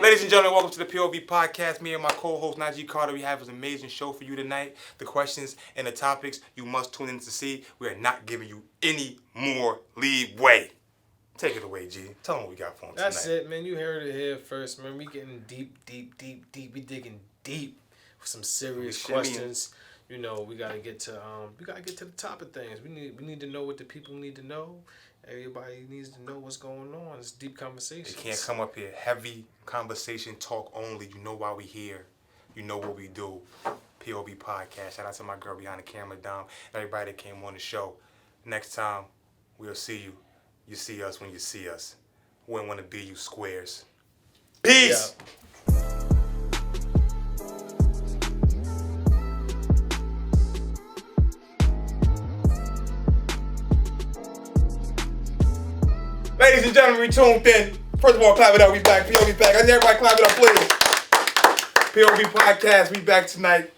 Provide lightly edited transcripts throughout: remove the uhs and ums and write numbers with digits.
Ladies and gentlemen, welcome to the POV Podcast. Me and my co-host, Najee Carter, we have an amazing show for you tonight. The questions and the topics you must tune in to see. We are not giving you any more leeway. Take it away, G. Tell them what we got for them tonight. That's it, man. You heard it here first, man. We getting deep. We digging deep with some serious questions. You know, we gotta get to the top of things. We need to know what the people need to know. Everybody needs to know what's going on. It's deep conversations. They can't come up here. Heavy conversation, talk only. You know why we here. You know what we do. POV Podcast. Shout out to my girl behind the camera, Dom. Everybody that came on the show. Next time, we'll see you. You see us when you see us. We don't want to be you squares. Peace! Yeah. Ladies and gentlemen, we tuned in. First of all, clap it up. We back. POV back. And everybody clap it up, please. POV Podcast. We back tonight.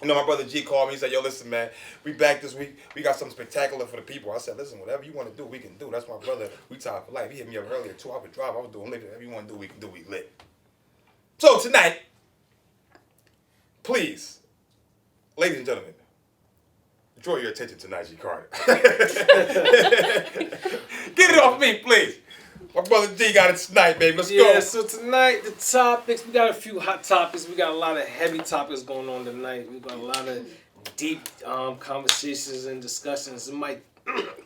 You know, my brother G called me. He said, yo, listen, man. We back this week. We got something spectacular for the people. I said, listen, whatever you want to do, we can do. That's my brother. We tied for life. He hit me up earlier, 2 hour drive. I was doing lit. Whatever you want to do, we can do. We lit. So tonight, please, ladies and gentlemen, draw your attention to Najee Carter. Get it off me, please. My brother G got it tonight, baby. Let's go. Yeah, so tonight, the topics, we got a few hot topics. We got a lot of heavy topics going on tonight. We got a lot of deep conversations and discussions. It might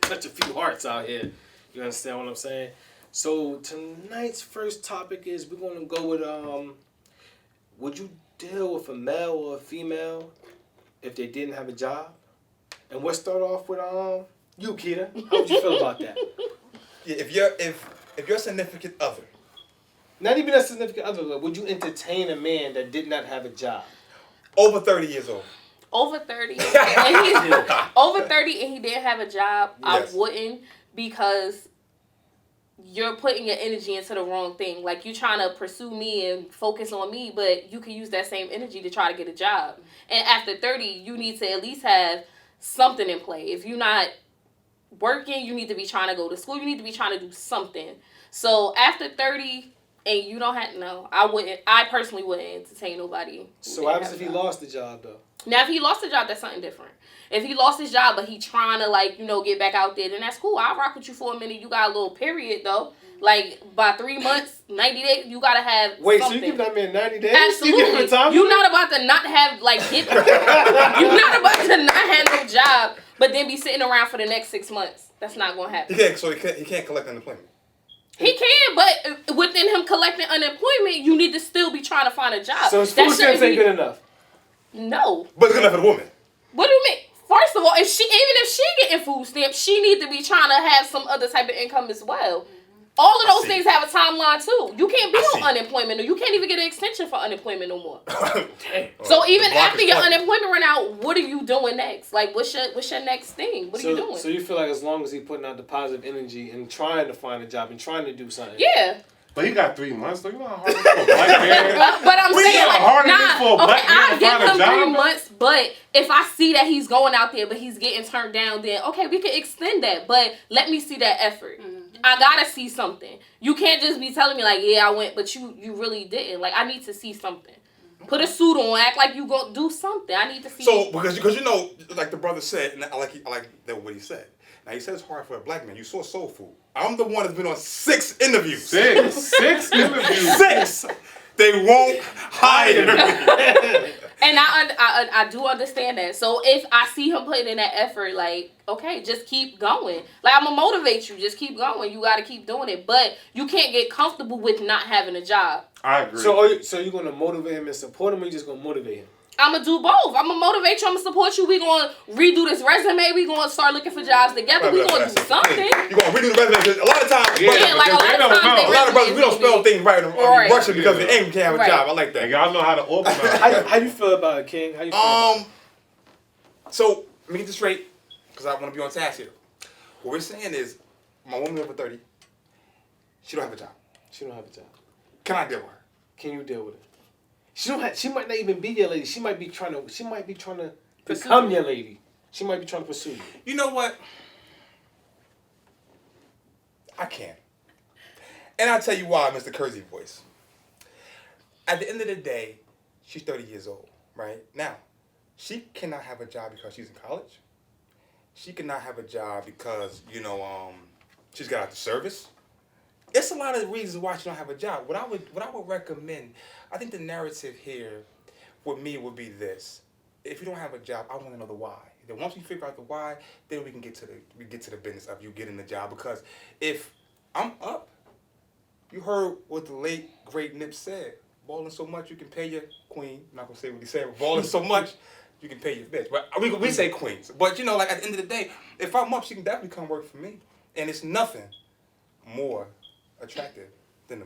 touch a few hearts out here. You understand what I'm saying? So tonight's first topic is we're going to go with, would you deal with a male or a female if they didn't have a job? And we'll start off with you, Keita. How would you feel about that? Yeah, if your significant other, not even a significant other, would you entertain a man that did not have a job? Over 30 years old. Over 30. Over 30 and he didn't have a job, yes. I wouldn't, because you're putting your energy into the wrong thing. Like, you're trying to pursue me and focus on me, but you can use that same energy to try to get a job. And after 30, you need to at least have something in play. If you're not working, you need to be trying to go to school. You need to be trying to do something. So after 30 and you don't have, no, I personally wouldn't entertain nobody. So what happens if he lost the job, though? Now, if he lost the job, that's something different. If he lost his job, but he trying to, get back out there, then that's cool. I'll rock with you for a minute. You got a little period, though. Like, by 3 months, 90 days, you got to have Wait, something. So you give that man 90 days? Absolutely. You give him time? You're not about to not have, you're not about to not have no job, but then be sitting around for the next 6 months. That's not going to happen. He can't collect unemployment. He can, but within him collecting unemployment, you need to still be trying to find a job. So his food stamps ain't good enough? No. But it's good enough for the woman. What do you mean? First of all, even if she getting food stamps, she need to be trying to have some other type of income as well. All of those things have a timeline too. You can't be on unemployment, or you can't even get an extension for unemployment no more. Damn. So even after your unemployment run out, what are you doing next? Like, what's your next thing? What are you doing? So you feel like as long as he putting out the positive energy and trying to find a job and trying to do something. Yeah. But he got 3 months, though. You know how hard it is for a black man? But I'm saying, I'll give him 3 months, but if I see that he's going out there, but he's getting turned down, then, okay, we can extend that. But let me see that effort. Mm-hmm. I gotta see something. You can't just be telling me, like, yeah, I went, but you really didn't. Like, I need to see something. Put a suit on, act like you gonna do something. I need to see. So, because you know, like the brother said, and I like that what he said. Now, he said it's hard for a black man. You saw Soul Food. I'm the one that's been on 6 interviews. 6 interviews. 6. They won't hire me. And I do understand that. So if I see him putting in that effort, like, okay, just keep going. Like, I'm going to motivate you. Just keep going. You got to keep doing it. But you can't get comfortable with not having a job. I agree. So you're going to motivate him and support him, or you just going to motivate him? I'm going to do both. I'm going to motivate you. I'm going to support you. We're going to redo this resume. We're going to start looking for jobs together. We're going to do something. You're going to redo the resume. A lot of times, a lot of brothers, we don't spell things right in Russian because they ain't can't have a job. I like that. And y'all know how to organize. How you feel about it, King? How you feel about it? So, let me get this straight, because I want to be on task here. What we're saying is, my woman over 30, she don't have a job. She don't have a job. Can I deal with her? Can you deal with it? She might not even be your lady. She might be trying to become your lady. She might be trying to pursue you. You know what? I can't. And I'll tell you why, Mr. Kersey voice. at the end of the day, she's 30 years old, right? Now, she cannot have a job because she's in college. She cannot have a job because, she's got out the service. It's a lot of reasons why she don't have a job. What I would recommend, I think the narrative here with me would be this. If you don't have a job, I want to know the why. Then once we figure out the why, then we can get to the business of you getting the job. Because if I'm up, you heard what the late great Nip said. Balling so much you can pay your queen. I'm not gonna say what he said. But balling so much you can pay your bitch. But we say queens. But like at the end of the day, if I'm up, she can definitely come work for me. And it's nothing more attractive than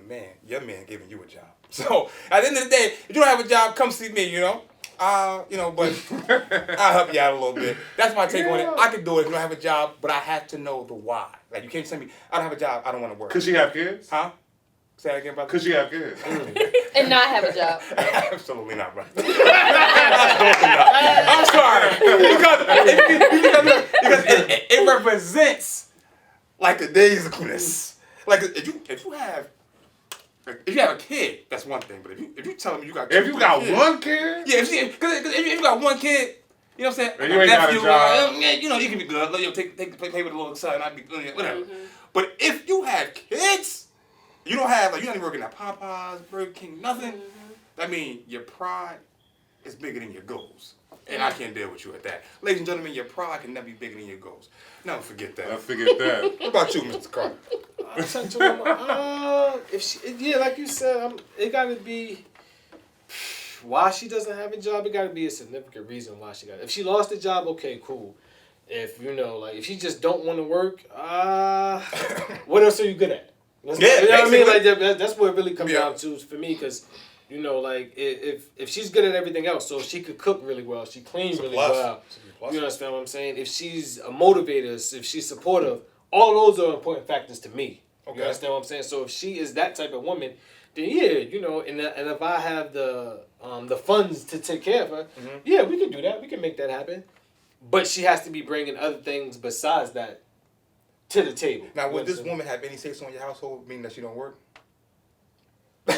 your man giving you a job. So at the end of the day, if you don't have a job, come see me. But I'll help you out a little bit. That's my take on it. I can do it if you don't have a job, but I have to know the why. Like you can't tell me I don't have a job, I don't want to work. Could she have kids? Huh? Say that again, brother. Could she have kids? And not have a job. Absolutely not, brother. Absolutely not. I'm sorry because it represents like the days of Christmas. Like if you have a kid, that's one thing. But if you tell me you got kids, one kid, yeah. If you got one kid, you know what I'm saying. And you ain't got a job. You can be good. Play with a little son. I'd be good. Whatever. Mm-hmm. But if you have kids, you don't have you're not even working at Popeyes, Burger King, nothing. Mm-hmm. I mean, your pride is bigger than your goals. And I can't deal with you at that. Ladies and gentlemen, your pride can never be bigger than your goals. Never forget that. I figured that. What about you, Mr. Carter? Like you said, it got to be why she doesn't have a job. It got to be a significant reason why she got it. If she lost a job, okay, cool. If if she just don't want to work, what else are you good at? You know what I mean? Like that's what it really comes down to for me, because if she's good at everything else, so she could cook really well, she cleans really well. You understand what I'm saying? If she's a motivator, if she's supportive, all those are important factors to me. Okay. You understand what I'm saying? So if she is that type of woman, then and if I have the funds to take care of her, mm-hmm. We can do that. We can make that happen. But she has to be bringing other things besides that to the table. Now, would this woman have any say-so in your household, meaning that she don't work? Would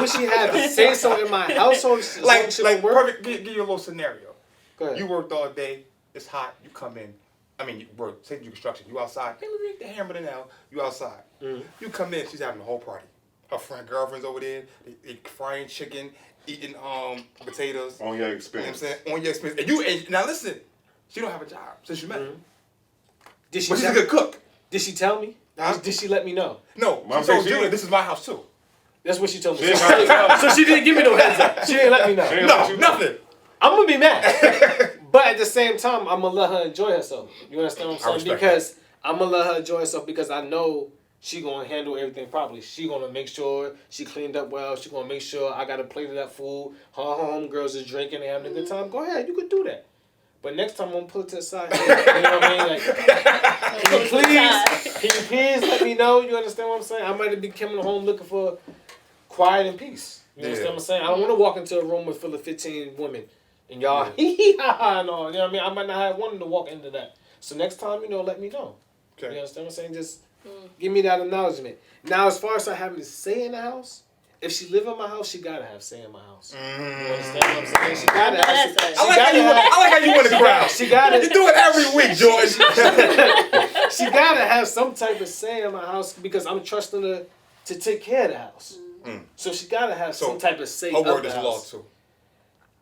she have say-so in my household? Like perfect. Give you a little scenario. Go ahead. You worked all day. It's hot. You come in. I mean, you work. Say you construction. You outside. Hey, let me get the hammer the nail. You outside. Mm-hmm. You come in. She's having a whole party. Her girlfriend's over there. They frying chicken, eating potatoes. On your expense. You know what I'm saying? On your expense. And now listen. She don't have a job since you met her. But she's a good cook. Did she tell me? Did she let me know? No. She told you this is my house too. That's what she told me. So she didn't give me no heads up. She didn't let me know. No, nothing. I'm going to be mad. But at the same time, I'm going to let her enjoy herself. You understand what I'm saying? Because I'm going to let her enjoy herself because I know she going to handle everything properly. She going to make sure she cleaned up well. She going to make sure I got a plate of that food. Her homegirls is drinking and having a good time. Go ahead. You could do that. But next time I'm going to pull it to the side. You know what I mean? Like, can you please let me know? You understand what I'm saying? I might have been coming home looking for quiet and peace. You understand what I'm saying? I don't want to walk into a room full of 15 women and y'all hee-hee-ha-ha and all. You know what I mean? I might not have one to walk into that. So next time, let me know. Okay. You understand what I'm saying? Just give me that acknowledgement. Now, as far as her having to say in the house, if she live in my house, she gotta have say in my house. You understand what I'm saying? She gotta have. I like how you win the crowd. She gotta. You do it every week, George. She gotta have some type of say in my house because I'm trusting her to take care of the house. So she gotta have some type of say. Her word is law too.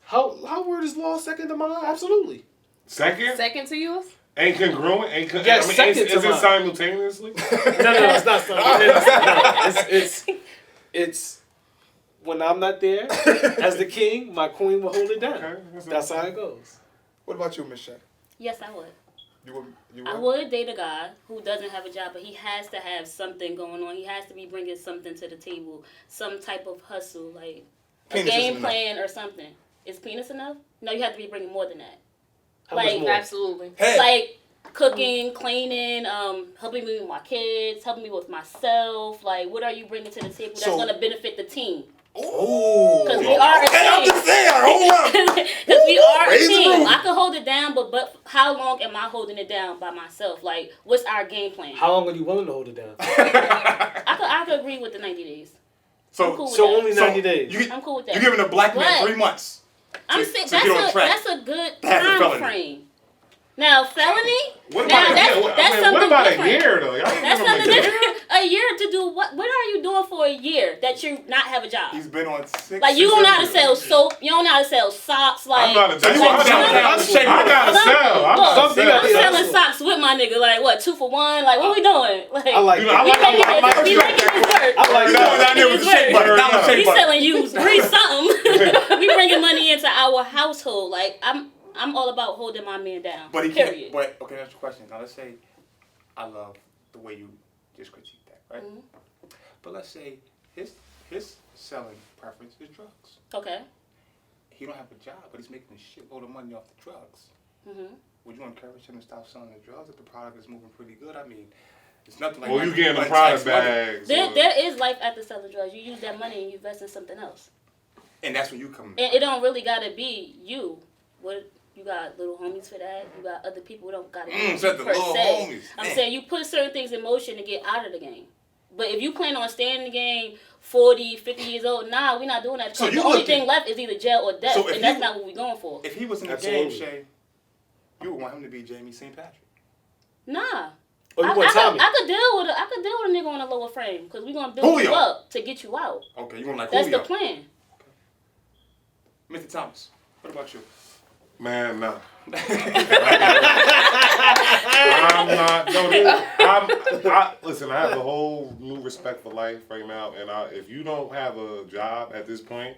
Her word is law second to mine? Absolutely. Second? Second to yours? Ain't congruent? Second to mine. Is it simultaneously? No, it's not simultaneously. No, it's when I'm not there, as the king, my queen will hold it down. Okay, that's how it goes. What about you, Miss Shay? Yes, I would. You would? I would date a guy who doesn't have a job, but he has to have something going on. He has to be bringing something to the table, some type of hustle, like penis a game plan or something. Is penis enough? No, you have to be bringing more than that. How much more? Absolutely. Hey. Like cooking, cleaning, helping me with my kids, helping me with myself. Like, what are you bringing to the table that's going to benefit the team? Ooh. Because we are a team. I'm just saying, hold up. Because we are a team. I can hold it down, but how long am I holding it down by myself? Like, what's our game plan? How long are you willing to hold it down? I could agree with the 90 days. So, cool with So that. only 90 days. I'm cool with that. You're giving a black man But 3 months. I'm to saying get on track. that's a good That's a time felony. frame. Now felony. What Now about that's something what about different. a year though? Y'all ain't That's giving him something a year? different. A year to do what? What are you doing for a year that you not have a job? He's been on 6. Like you don't know how to sell soap. You don't know how to sell socks. Like I'm not a So you want to I gotta sell. I'm Look, not I'm selling. selling socks with my nigga. Like what? 2 for 1? Like what we doing? Like I like You know, I we like making I like we you. making this work. I like You that. going down there with the shake button. Down the shake We button. selling used grease something. We bringing money into our household. Like I'm all about holding my man down. But he period. can't. But okay, that's your question. Now let's say I love the way you just critique that, right? Mhm. But let's say his selling preference is drugs. Okay. He don't have a job, but he's making a shitload of money off the drugs. Mhm. Would you encourage him to stop selling the drugs if the product is moving pretty good? I mean, it's nothing like. Well, you getting the like product tax money. bags. There is life after selling drugs. You use that money and you invest in something else. And that's when you come. And it don't really gotta be you. What you got little homies for that. You got other people who don't gotta be said the per little se. homies. I'm Man. saying you put certain things in motion to get out of the game. But if you plan on staying in the game 40, 50 years old, nah, we're not doing that. So the you only looking- thing left is either jail or death. So if and that's you- not what we're going for. If he was in the Absolutely. game, Shay, you would want him to be Jamie St. Patrick. Nah. Oh, you want Tommy? I could deal with a nigga on a lower frame because we're gonna build Julio. you up to get you out. Okay, you want like That's Julio. the plan. Mr. Thomas, what about you? Man, nah. I'm not. No, listen, I have a whole new respect for life right now, and if you don't have a job at this point,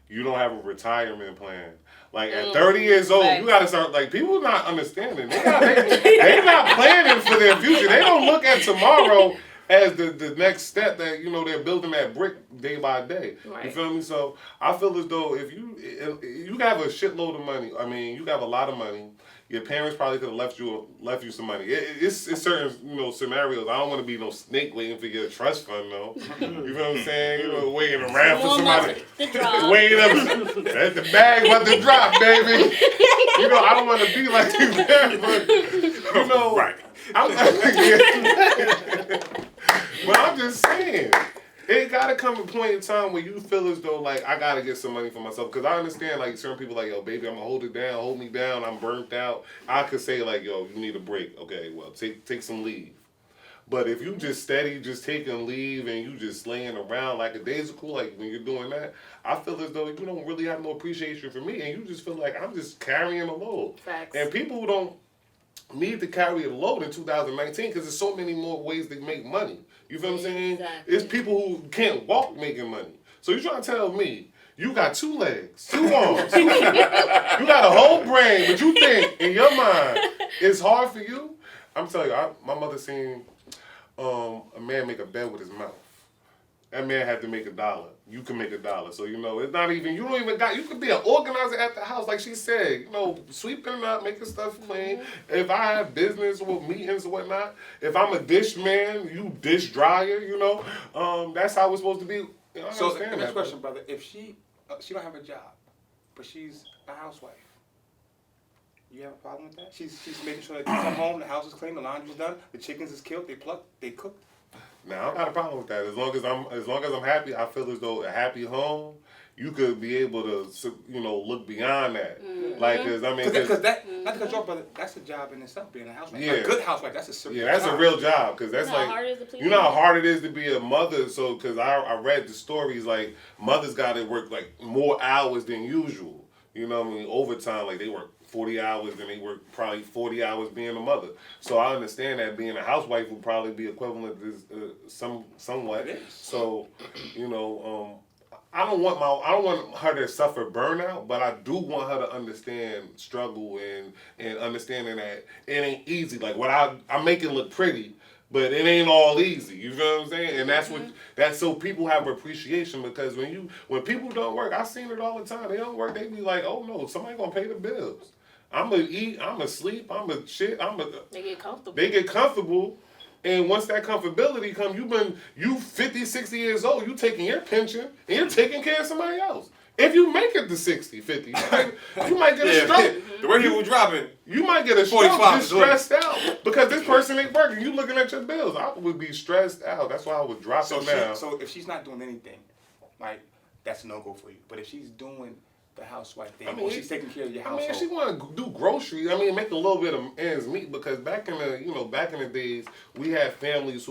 you don't have a retirement plan. Like at 30 years old, you gotta start. Like people not understanding. They're not planning for their future. They don't look at tomorrow as the next step that they're building that brick day by day. Right. You feel me? So I feel as though if you have a shitload of money, I mean you have a lot of money. Your parents probably could have left you some money. It's certain scenarios. I don't want to be no snake waiting for your trust fund though. You feel what I'm saying? Waiting around for somebody. Waiting up at the bag about to drop, baby. I don't want to be like that, but right. But I'm just saying, it gotta come a point in time where you feel as though like I gotta get some money for myself. Cause I understand like certain people like, yo, baby, I'm gonna hold me down, I'm burnt out. I could say like, yo, you need a break. Okay, well take some leave. But if you just steady, just taking leave and you just laying around like a daisical, like when you're doing that, I feel as though you don't really have no appreciation for me and you just feel like I'm just carrying a load. Facts. And people who don't need to carry a load in 2019 because there's so many more ways to make money. You feel what I'm saying? Exactly. It's people who can't walk making money. So you trying to tell me you got 2 legs, 2 arms, you got a whole brain, but you think in your mind it's hard for you? I'm telling you, my mother seen a man make a bed with his mouth. That man had to make $1. You can make $1. So, it's not even, you could be an organizer at the house, like she said, sweeping up, making stuff clean. Mm-hmm. If I have business with meetings or whatnot, if I'm a dish man, you dish dryer, that's how it's supposed to be. I So understand the next that, question, brother, if she don't have a job, but she's a housewife, you have a problem with that? She's making sure that you come home, the house is clean, the laundry's done, the chickens is killed, they plucked, they cooked. Now I don't got a problem with that. As long as I'm happy, I feel as though a happy home, you could be able to, look beyond that. Mm-hmm. Like, cause I mean, Because that, not to cut you off, brother, that's a job in itself, being a housewife. Yeah. A good housewife, that's a serious yeah, that's job. a real job. Cause that's You know how like, hard it is to please you know how women? hard it is to be a mother. So, cause I read the stories like mothers got to work like more hours than usual. You know what I mean? Overtime, like they work 40 hours and they work probably 40 hours being a mother. So I understand that being a housewife would probably be equivalent to somewhat. It is. So, I don't want her to suffer burnout, but I do want her to understand struggle and understanding that it ain't easy. Like what I make it look pretty, but it ain't all easy. You feel what I'm saying? And that's so people have appreciation because when people don't work, I've seen it all the time. They don't work, they be like, oh no, somebody gonna pay the bills. I'm gonna eat, I'm gonna sleep, I'm gonna shit, They get comfortable. They get comfortable. And once that comfortability comes, you 50, 60 years old, you taking your pension and you're taking care of somebody else. If you make it to 60, 50, you might get a stroke. The way he was dropping. You might get a stroke 45 just stressed out because this person ain't working. You looking at your bills. I would be stressed out. That's why I would drop it now. So if she's not doing anything, right, that's a no-go for you. But if she's doing the housewife thing, I mean, or she's taking care of your household. I mean, she want to do groceries. I mean, make a little bit of ends meet because back in the days, we had families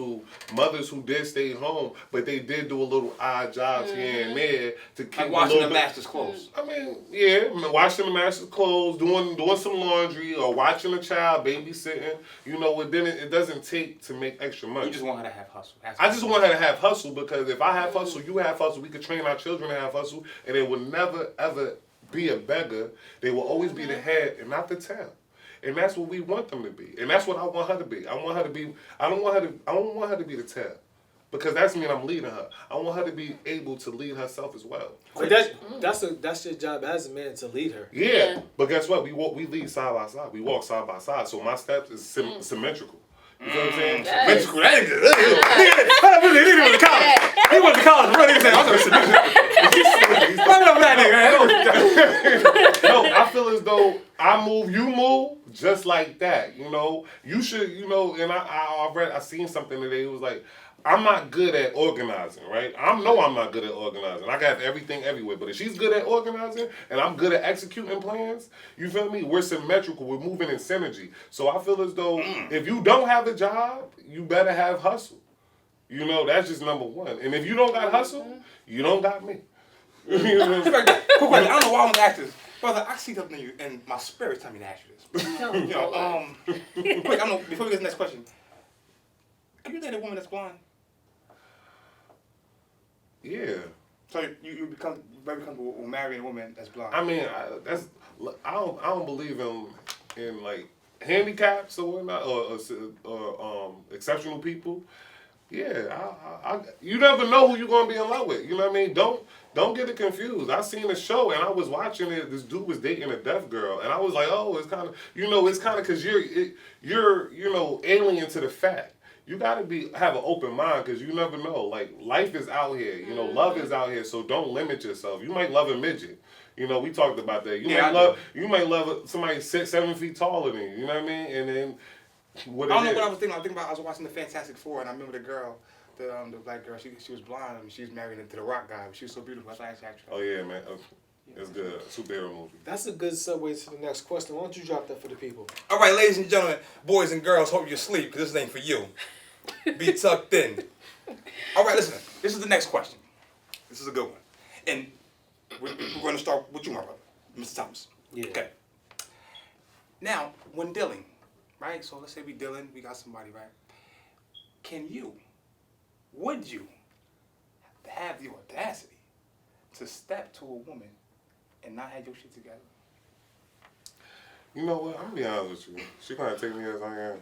mothers who did stay home, but they did do a little odd jobs here and there to keep like washing the master's clothes. I mean, yeah, washing the master's clothes, doing some laundry, or watching a child, babysitting. It doesn't take to make extra money. You just want her to have hustle. I just want her to have hustle because if I have hustle, you have hustle. We could train our children to have hustle, and they will never ever be a beggar. They will always be the head and not the tail. And that's what we want them to be. And that's what I want her to be. I don't want her to be the tail. Because that's mean I'm leading her. I want her to be able to lead herself as well. But that's your job as a man to lead her. Yeah. But guess what? We lead side by side. We walk side by side. So my steps is symmetrical. You know what I'm saying? Yes. Symmetrical. That nigga went to college. He went to college. Bro, nigga said, I'm going to No, I feel as though I move, you move, just like that. You should, and I seen something today. It was like, I'm not good at organizing, right? I'm not good at organizing. I got everything everywhere. But if she's good at organizing and I'm good at executing plans, you feel me? We're symmetrical. We're moving in synergy. So I feel as though if you don't have a job, you better have hustle. That's just number one. And if you don't got hustle, you don't got me. Quick question. I don't know why I'm asking this. Brother, I see something in you, and my spirit's telling me to ask you this. Quick, before we get to the next question, can you date a woman that's blind? Yeah. So you become very comfortable with marrying a woman that's blind? I mean, I don't believe in like handicaps or whatnot or exceptional people. Yeah, you never know who you're gonna be in love with. You know what I mean? Don't get it confused. I seen a show and I was watching it. This dude was dating a deaf girl, and I was like, oh, it's kind of because you're alien to the fact. You gotta have an open mind because you never know. Like life is out here. Love is out here. So don't limit yourself. You might love a midget. We talked about that. You might love somebody 7 feet taller than you. You know what I mean? And then. I don't know what I was thinking. I was watching the Fantastic Four, and I remember the girl, the black girl. She was blind. I mean, she was married to the rock guy, but she was so beautiful. That's why I asked you. Oh yeah, man, it's good. Superhero movie. That's a good segue to the next question. Why don't you drop that for the people? All right, ladies and gentlemen, boys and girls, hope you're asleep because this ain't for you. Be tucked in. All right, listen. This is the next question. This is a good one, and we're going to start with you, my brother, Mr. Thomas. Yeah. Okay. Now, when dealing. Right? So let's say we dealing, we got somebody, right? Would you have the audacity to step to a woman and not have your shit together? You know what? I'm gonna be honest with you. She gonna take me as I am.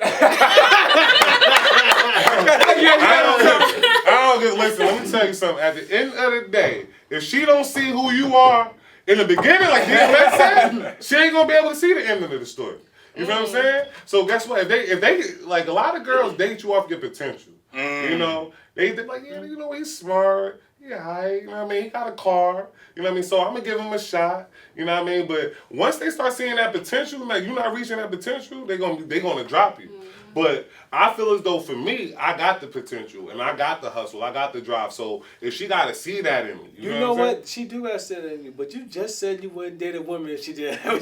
I don't just listen. Let me tell you something. At the end of the day, if she don't see who you are in the beginning, like DMX said, she ain't gonna be able to see the ending of the story. You know what I'm saying? So guess what? If they like a lot of girls date you off your potential. They're like, yeah, he's smart. Yeah, right. You know what I mean? He got a car. You know what I mean? So I'm gonna give him a shot. You know what I mean? But once they start seeing that potential, like you're not reaching that potential, they're gonna drop you. But I feel as though for me, I got the potential and I got the hustle, I got the drive. So if she gotta see that in me, you know what? She do have that in you, but you just said you wouldn't date a woman if she didn't have a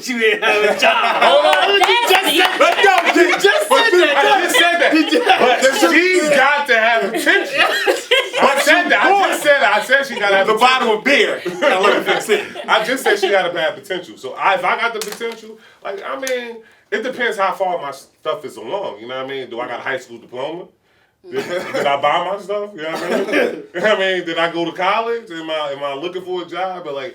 job. Hold on, you just said that. But she's got to have potential. I said that. I said she gotta have the bottle of beer. I just said she gotta have potential. So if I got the potential, like I mean. It depends how far my stuff is along, you know what I mean? Do I got a high school diploma? Did I buy my stuff? You know what I mean? Did I go to college? Am I looking for a job? But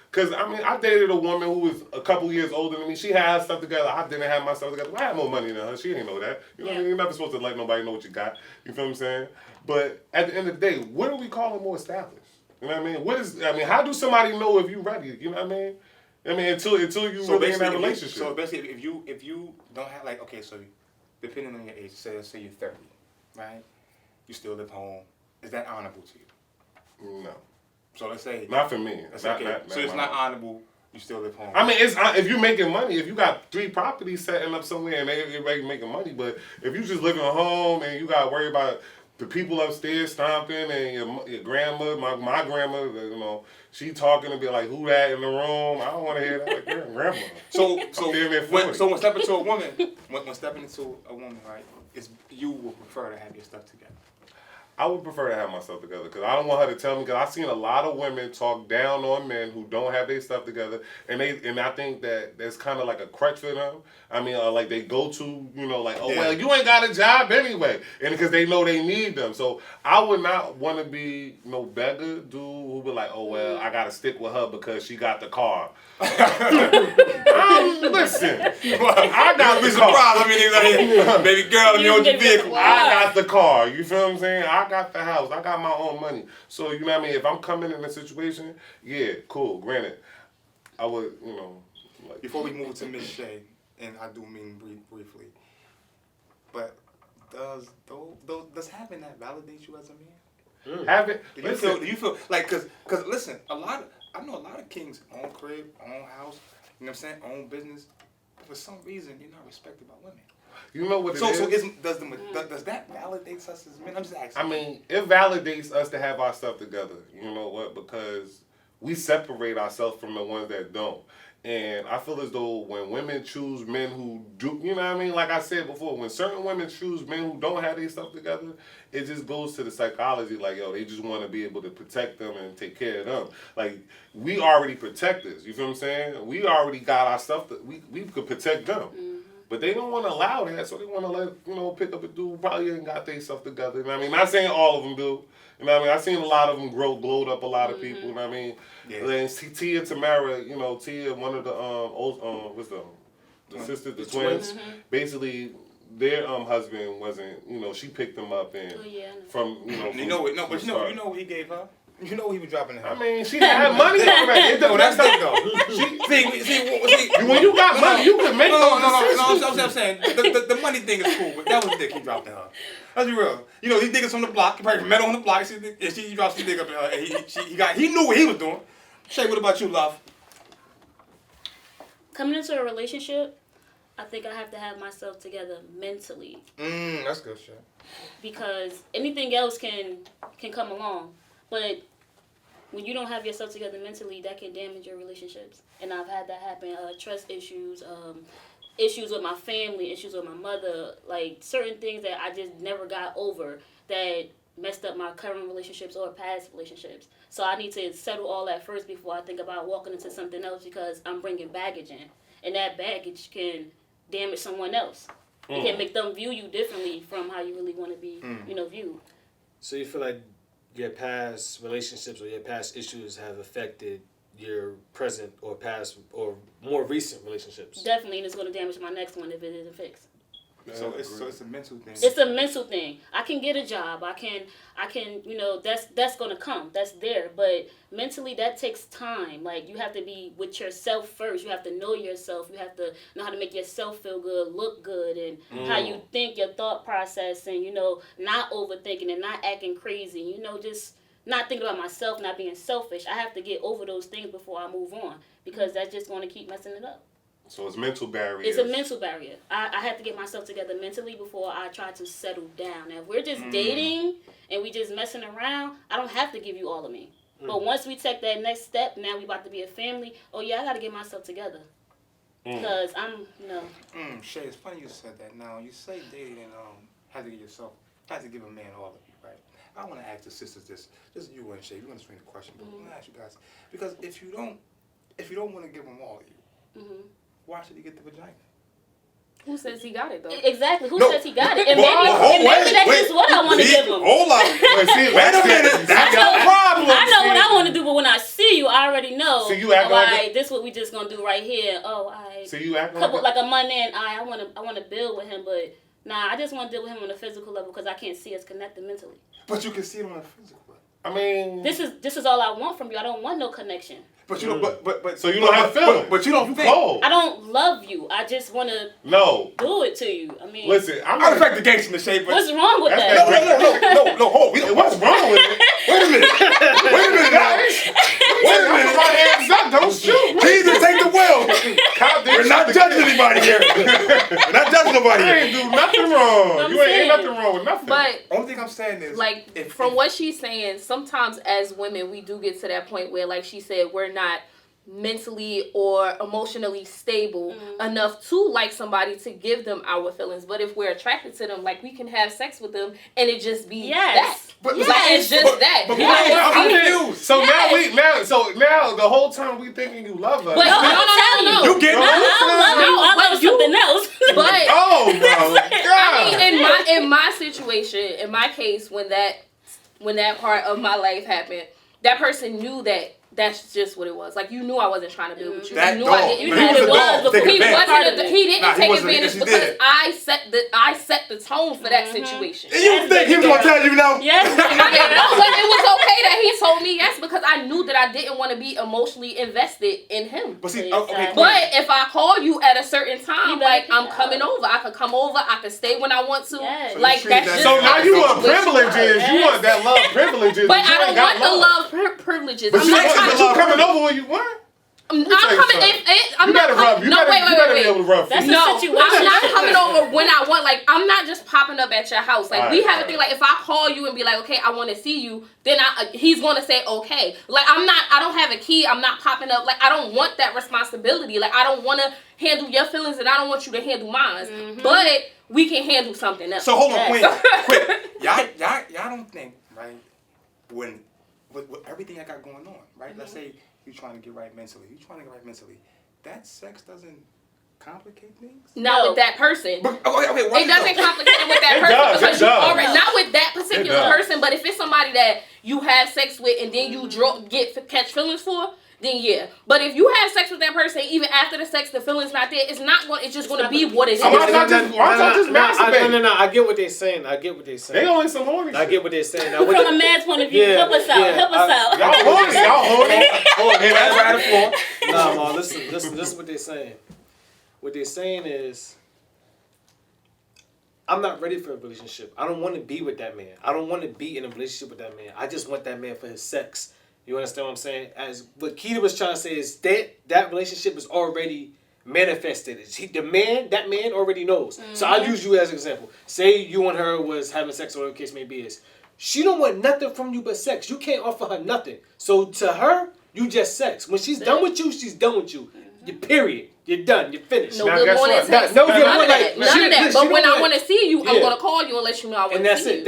because I dated a woman who was a couple years older than me. She had stuff together. I didn't have my stuff together. I had more money than her. She didn't know that. You know what I mean? You're never supposed to let nobody know what you got. You feel what I'm saying? But at the end of the day, what are we calling more established? You know what I mean? How do somebody know if you're ready? You know what I mean? Until you really in that relationship. So basically, if you don't have so depending on your age, say you're 30, right? You still live home. Is that honorable to you? No. So let's say not for me. So it's not honorable. You still live home. I mean, it's if you're making money. If you got 3 properties setting up somewhere and they're making money, but if you just living at home and you got to worry about the people upstairs stomping and your grandma, my grandma, you know, she talking and be like, who that in the room? I don't want to hear that. Like, grandma. So when stepping into a woman, when stepping into a woman, right, is you would prefer to have your stuff together. I would prefer to have my stuff together because I don't want her to tell me. Because I've seen a lot of women talk down on men who don't have their stuff together, and I think that that's kind of like a crutch for them. I mean, like they go to, you know, like, oh well, you ain't got a job anyway, and because they know they need them. So I would not want to be no beggar dude who be like, oh well, I gotta stick with her because she got the car. Listen, I got the car. I mean, like, baby girl, let me hold your vehicle. I got the car. You feel what I'm saying? I got the house. I got my own money. So, you know what I mean? If I'm coming in a situation, yeah, cool. Granted, I would, you know. Like, before we move to Miss Shay, and I do mean briefly, but does having that validate you as a man? Having, do you feel like, cause listen, I know a lot of kings own crib, own house, you know what I'm saying, own business, but for some reason you're not respected by women. You know what it is? So does that validate us as men? I'm just asking. I mean, it validates us to have our stuff together. You know what? Because we separate ourselves from the ones that don't. And I feel as though when women choose men who do, you know what I mean? Like I said before, when certain women choose men who don't have their stuff together, it just goes to the psychology, like, yo, they just want to be able to protect them and take care of them. Like, we already protectors, you feel what I'm saying? We already got our stuff, we could protect them. Mm-hmm. But they don't want to allow that, so they want to let, you know, pick up a dude who probably ain't got their stuff together. You know what I mean? Not saying all of them do. You know what I mean? I've seen a lot of them glowed up a lot of people, you know what I mean? Yeah. And Tia Tamara, you know, Tia, one of the, what's the sisters, the twins, basically, their husband wasn't, you know, she picked them up and from, you know. You know what he gave her? You know he was dropping her. I mean, she had money already. No, that's not though. See, when you got money, you can make no. I'm saying the money thing is cool, but that was dick he dropped in her. Let's be real. You know, these niggas from the block, he probably met her on the block, and she dropped some dick up in her, and he knew what he was doing. Shay, what about you, love? Coming into a relationship, I think I have to have myself together mentally. That's good shit. Because anything else can come along. But when you don't have yourself together mentally, that can damage your relationships. And I've had that happen. Trust issues, issues with my family, issues with my mother, like certain things that I just never got over that messed up my current relationships or past relationships. So I need to settle all that first before I think about walking into something else because I'm bringing baggage in. And that baggage can damage someone else. It can make them view you differently from how you really want to be, you know, viewed. So you feel like your past relationships or your past issues have affected your present or past or more recent relationships? Definitely, and it's going to damage my next one if it isn't fixed. So it's a mental thing. It's a mental thing. I can get a job. I can, you know, that's going to come. That's there. But mentally, that takes time. Like, you have to be with yourself first. You have to know yourself. You have to know how to make yourself feel good, look good, and how you think, your thought process, and, you know, not overthinking and not acting crazy. You know, just not thinking about myself, not being selfish. I have to get over those things before I move on because that's just going to keep messing it up. So it's mental barriers. It's a mental barrier. I have to get myself together mentally before I try to settle down. Now, if we're just dating and we just messing around, I don't have to give you all of me. But once we take that next step, now we about to be a family, oh yeah, I got to get myself together. Because I'm, you know. Shay, it's funny you said that. Now, you say dating and have to give a man all of you, right? I want to ask the sisters this. This is you and Shay. You're going to swing the question, but I'm going to ask you guys. Because if you don't want to give them all of you, why should he get the vagina? Who says he got it, though? Exactly. Who says he got it? And maybe that's just what I want to give him. Hold on. Wait a minute. That's the problem. I know what I want to do, but when I see you, I already know. So you act like this is what we just going to do right here. Oh, so you act like a month in, I want to build with him, but nah, I just want to deal with him on a physical level because I can't see us connected mentally. But you can see it on a physical level. I mean, this is all I want from you. I don't want no connection. But you don't. But so you don't have feelings. But you don't think. Cold. I don't love you. I just want to do it to you. I mean, listen, I'm not affect the gangster in the shape. What's wrong with that? No. Hold. What's wrong with it? Wait a minute, guys. Wait a minute. My hands up. Don't shoot. Jesus, take the wheel. We're not judging anybody here. We're not judging nobody I here. ain't do nothing wrong. You ain't nothing wrong with nothing. But Only thing I'm saying is, like from what she's saying, sometimes as women we do get to that point where, like she said, we're not mentally or emotionally stable enough to like somebody to give them our feelings. But if we're attracted to them, like we can have sex with them and it just be that. But like it's just that. But I'm confused. So now the whole time we thinking you love her. But no. You get I love something else. But oh my God. I mean, in my situation, in my case, when that part of my life happened, that person knew that. That's just what it was. Like, you knew I wasn't trying to build with you. You knew I didn't. You knew it was before He didn't take wasn't, advantage because I set the tone for that situation. And you think he was gonna tell you no? Yes. I didn't know, but it was okay that he told me yes because I knew that I didn't want to be emotionally invested in him. But see, But if I call you at a certain time, like I'm coming over, I could come over, I could stay when I want to. Yes. Like that's just So now you want situation privileges. was. You want that love privileges. But I don't want the love privileges. But I'm not trying you coming over when you want. I'm coming. I'm not coming. No, wait. Be able to rub That's feet. No, situation. I'm not coming over when I want. Like, I'm not just popping up at your house. Like, we have a thing. Like, if I call you and be like, okay, I want to see you, then he's gonna say okay. Like, I don't have a key. I'm not popping up. Like, I don't want that responsibility. Like, I don't want to handle your feelings, and I don't want you to handle mine. Mm-hmm. But we can handle something else. So hold on, quick. Y'all don't think, right? When with everything I got going on, right? Let's say you're trying to get right mentally. That sex doesn't complicate things? Not with that person. But, okay, it doesn't complicate it with that person because you already not with that particular person. But if it's somebody that you have sex with and then you catch feelings for, then yeah. But if you have sex with that person, even after the sex, the feeling's not there. It's not going. It's just going to be what it is. Why not just masturbate? No. I get what they're saying. They only some horny. I get what they're saying. From a man's point of view, help us out. Y'all horny. Hey, that's right on the floor. Nah, man, listen. This is what they're saying. What they're saying is, I'm not ready for a relationship. I don't want to be with that man. I don't want to be in a relationship with that man. I just want that man for his sex. You understand what I'm saying? As what Keita was trying to say is that relationship is already manifested. That man already knows. Mm-hmm. So I'll use you as an example. Say you and her was having sex or whatever the case may be is. She don't want nothing from you but sex. You can't offer her nothing. So to her, you just sex. When she's done with you, she's done with you. You period. You're done. You're finished. No good morning sex. None of that. But when I want to see you, I'm gonna call you and let you know I want to see you.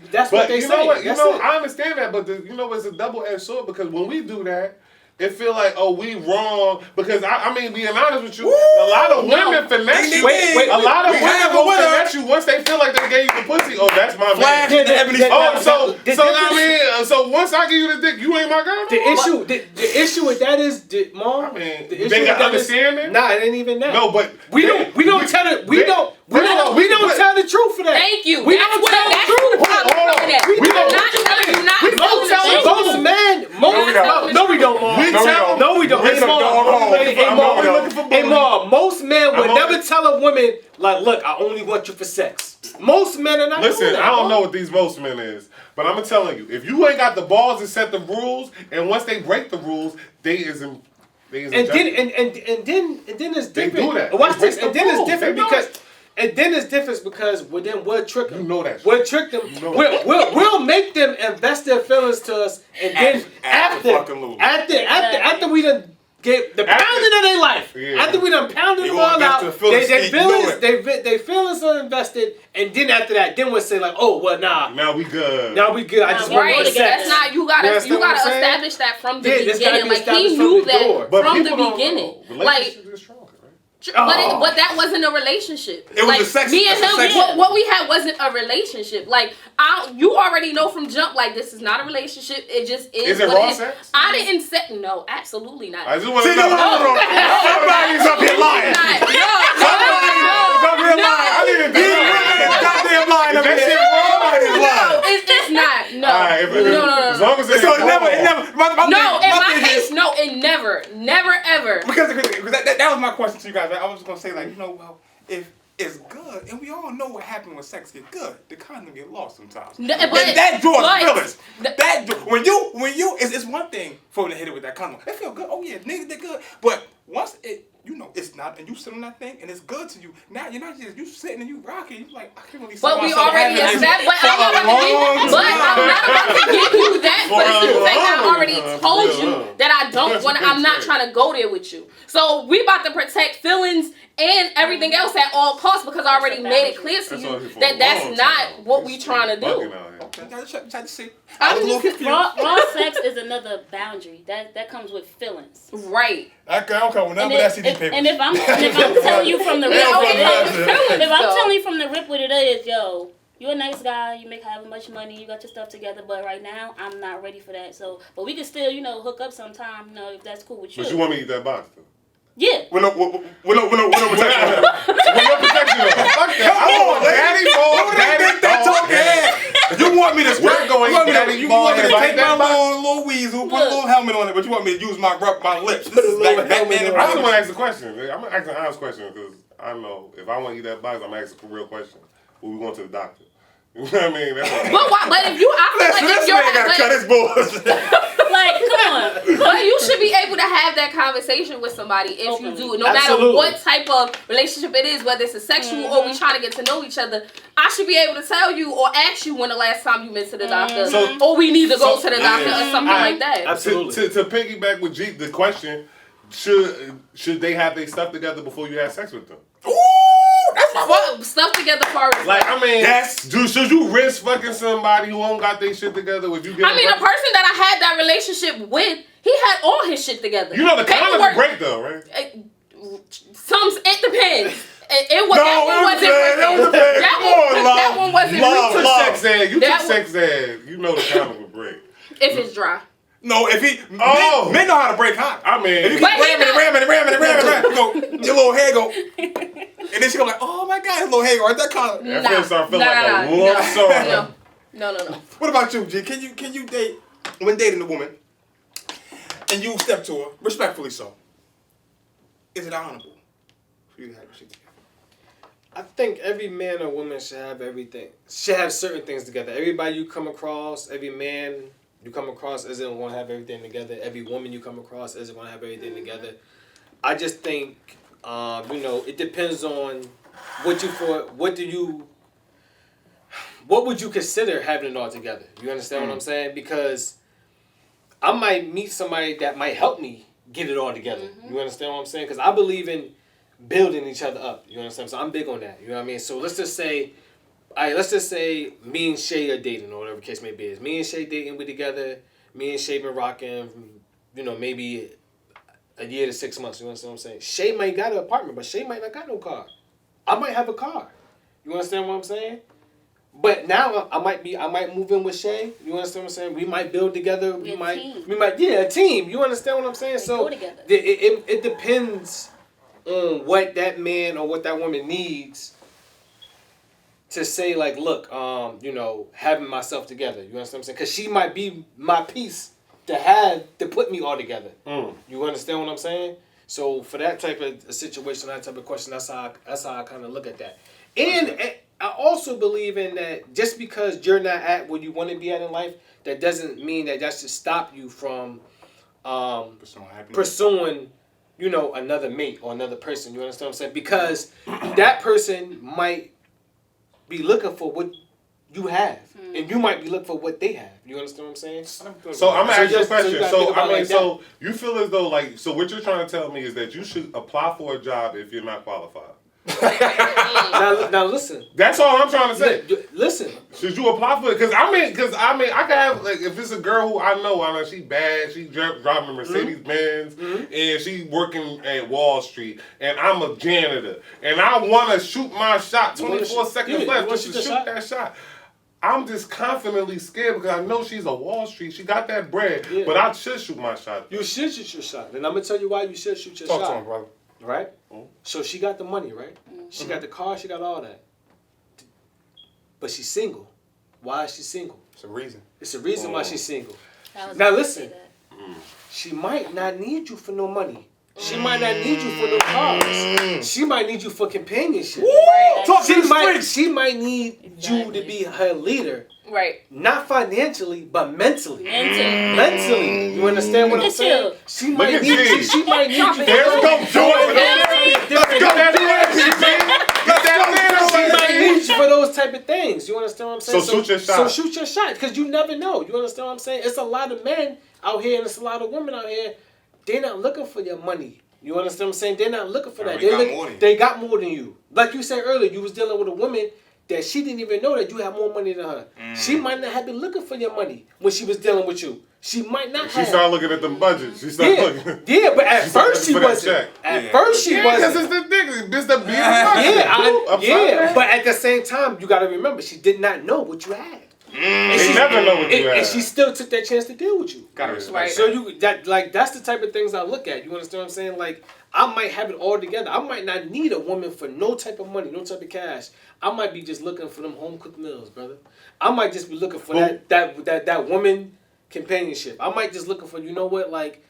That's what they say. I understand that, but it's a double-edged sword because when we do that, it feel like, we wrong. Because, I mean, being honest with you, a lot of women finesse you. A lot of women will finesse you once they feel like they gave you the pussy. Oh, that's my man. So once I give you the dick, you ain't my girl. The issue with that is, Mom, I mean, they got understanding? Nah, it ain't even that. No, but we don't tell the truth for that. Thank you. We don't tell the truth. Most men. No, we don't, Mom. No, we don't. Hey, Mom, most men would never tell a woman, like, look, I only want you for sex. Most men are not doing that. Listen, I don't know what these most men is, but I'm telling you, if you ain't got the balls to set the rules, and once they break the rules, they isn't. And then it's different. They do that. Watch this. And then it's different because. And then it's different because we'll trick them. You know that. We'll trick them. We'll make them invest their feelings to us, and then after we done get the pounding of their life, after we done pounded them all out, they feelings are invested, and then after that, then we'll say like, oh well, nah. Now we good. I just want to sex. That's not. You gotta establish that from the beginning. Like he knew that from the beginning. Like. But that wasn't a relationship. It was a sex. Me and him, what we had wasn't a relationship. Like you already know from jump. Like this is not a relationship. It just is. Is it raw sex? I didn't say no. Absolutely not. I just want to know. Somebody's up here lying. Somebody's up here lying. I didn't do that. Goddamn lying up here. Somebody's lying. It's not. No. No. As long as it's it never. No, in my case, no, it never, ever. Because that was my question to you guys. Right? I was just gonna say like, well, if is good, and we all know what happens when sex get good. The condom get lost sometimes. But that draws feelings. When you, it's one thing for them to hit it with that condom. It feel good. Oh yeah, niggas they good. But once it's not, and you sit on that thing, and it's good to you. Now you're not just you sitting and you rocking. You like I can't really. But we already established. But I'm not about to give you that. But it's the fact I already told you that I don't want. I'm not trying to go there with you. So we about to protect feelings and everything else at all costs because I already made it clear to you that that's not what we trying to do. Raw sex is another boundary that comes with feelings. Right. I don't come with none of that CD paper. And if I'm telling you from the rip, if I'm telling you from the rip what it is, yo, you're a nice guy, you make however much money, you got your stuff together, but right now I'm not ready for that. So, but we can still, hook up sometime, if that's cool with you. But you want me to eat that box though? Yeah. With no protection. With no protection. Fuck that. I want daddy ball. You want me to squirt going? You want me to take my little weasel, put a little helmet on it, but you want me to use my lips. This is like Batman. I just want to ask a question. I'm gonna ask an honest question because I know if I want to eat that box, I'm gonna ask a real question. Will we going to the doctor? You know what I mean? But if you, I feel like if you're gotta cut his balls. Like, come on. But you should be able to have that conversation with somebody if you do it. No matter what type of relationship it is, whether it's a sexual or we trying to get to know each other, I should be able to tell you or ask you when the last time you went to the doctor. Or we need to go to the doctor or something like that. Absolutely. To piggyback with G, the question, should they have their stuff together before you have sex with them? Ooh, that's what stuff together for. Like, I mean, yes. Should you risk fucking somebody who don't got their shit together? Would you get? I mean, the person that I had that relationship with, he had all his shit together. You know the condom break though, right? It depends. That one wasn't. You took sex ed. You took sex ed. You know the condom will break. If it's dry. No, if he men know how to break hot. I mean, if you keep ramming, your little hair go, and then she go like, oh my god, his little hair go. That kind of that feels like a warm song. No. What about you, G? Can you date when dating a woman, and you step to her respectfully? So, is it honorable for you to have your shit together? I think every man or woman should have certain things together. Everybody you come across, every man you come across isn't going to have everything together. Every woman you come across isn't going to have everything together. I just think, it depends on what would you consider having it all together? You understand what I'm saying? Because I might meet somebody that might help me get it all together. Mm-hmm. You understand what I'm saying? Because I believe in building each other up. You understand? So I'm big on that. You know what I mean? So let's just say me and Shay are dating or whatever the case may be. Is me and Shay dating, we together. Me and Shay been rocking, maybe a year to 6 months. You understand what I'm saying? Shay might got an apartment, but Shay might not got no car. I might have a car. You understand what I'm saying? But now I might move in with Shay. You understand what I'm saying? We might build together. We might a team. You understand what I'm saying? So it depends on what that man or what that woman needs to say, like, look, having myself together. You understand what I'm saying? Because she might be my piece to put me all together. You understand what I'm saying? So for that type of situation, that type of question, that's how I kind of look at that. And I also believe in that just because you're not at where you want to be at in life, that doesn't mean that should stop you from pursuing, another mate or another person. You understand what I'm saying? Because that person might be looking for what you have, and you might be looking for what they have. You understand what I'm saying? So I'm gonna ask you a question. So you feel as though so what you're trying to tell me is that you should apply for a job if you're not qualified. now listen. That's all I'm trying to say. Listen. Should you apply for it? Because I can have, like, if it's a girl who I know she bad, she driving a Mercedes Benz, and she working at Wall Street, and I'm a janitor, and I want to shoot my shot. 24 seconds left just to shoot that shot. I'm just confidently scared because I know she's a Wall Street. She got that bread, but I should shoot my shot. You should shoot your shot, and I'm gonna tell you why you should shoot your shot. Talk to him, brother. Right? So she got the money, right? She got the car, she got all that. But she's single. Why is she single? It's a reason. It's a reason why she's single. Now listen, she might not need you for no money. She might not need you for no cars. She might need you for companionship. Right. Talk to the She might need you to be her leader. Right. Not financially, but mentally. Mentally. You understand what I'm saying? She might need you. She might need you. Let's go do She might need you for those type of things. You understand what I'm saying? So shoot your shot. So shoot your shot, because you never know. You understand what I'm saying? It's a lot of men out here and it's a lot of women out here. They're not looking for your money. You understand what I'm saying? They're not looking for that. They got more than you. Like you said earlier, you was dealing with a woman that she didn't even know that you had more money than her. She might not have been looking for your money when she was dealing with you. She might not have. She started looking at them budgets. She started looking. Yeah, but at first she wasn't. At first she wasn't. Because it's the thing. It's the being. But at the same time, you got to remember, she did not know what you had. And They never know what you had. And she still took that chance to deal with you. Gotta respect Right. that. So that's the type of things I look at. You understand what I'm saying? Like, I might have it all together. I might not need a woman for no type of money, no type of cash. I might be just looking for them home cooked meals, brother. I might just be looking for that woman companionship. I might just looking for, you know what, like,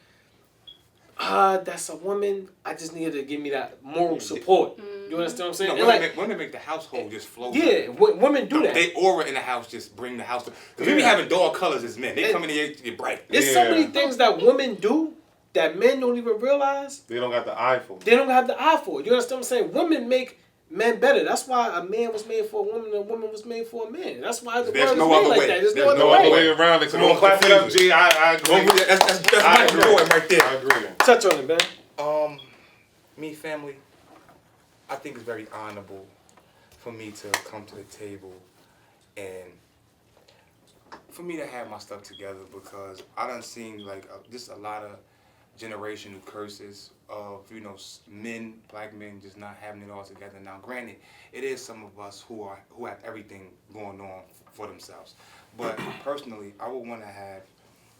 that's a woman. I just need her to give me that moral support. You understand what I'm saying? No, And women make the household just flow. yeah, women do that. They aura in the house just bring the house. Because we be having dog colors as men. They come in here to get bright. There's so many things that women do that men don't even realize. They don't got the eye for. They don't have the eye for it. You understand what I'm saying? Women make men better. That's why a man was made for a woman and a woman was made for a man. That's why the There's world no is made other like way. that. There's There's no other way. around it. Come No on, clap it up, confusion. G. I agree. That's I my agree. joy right there. I agree. Touch on it, man. Me, family, I think it's very honorable for me to come to the table and for me to have my stuff together, because I done seen like just a lot of generational curses of, you know, men, black men just not having it all together. Now, granted, it is some of us who have everything going on for themselves, but personally, I would want to have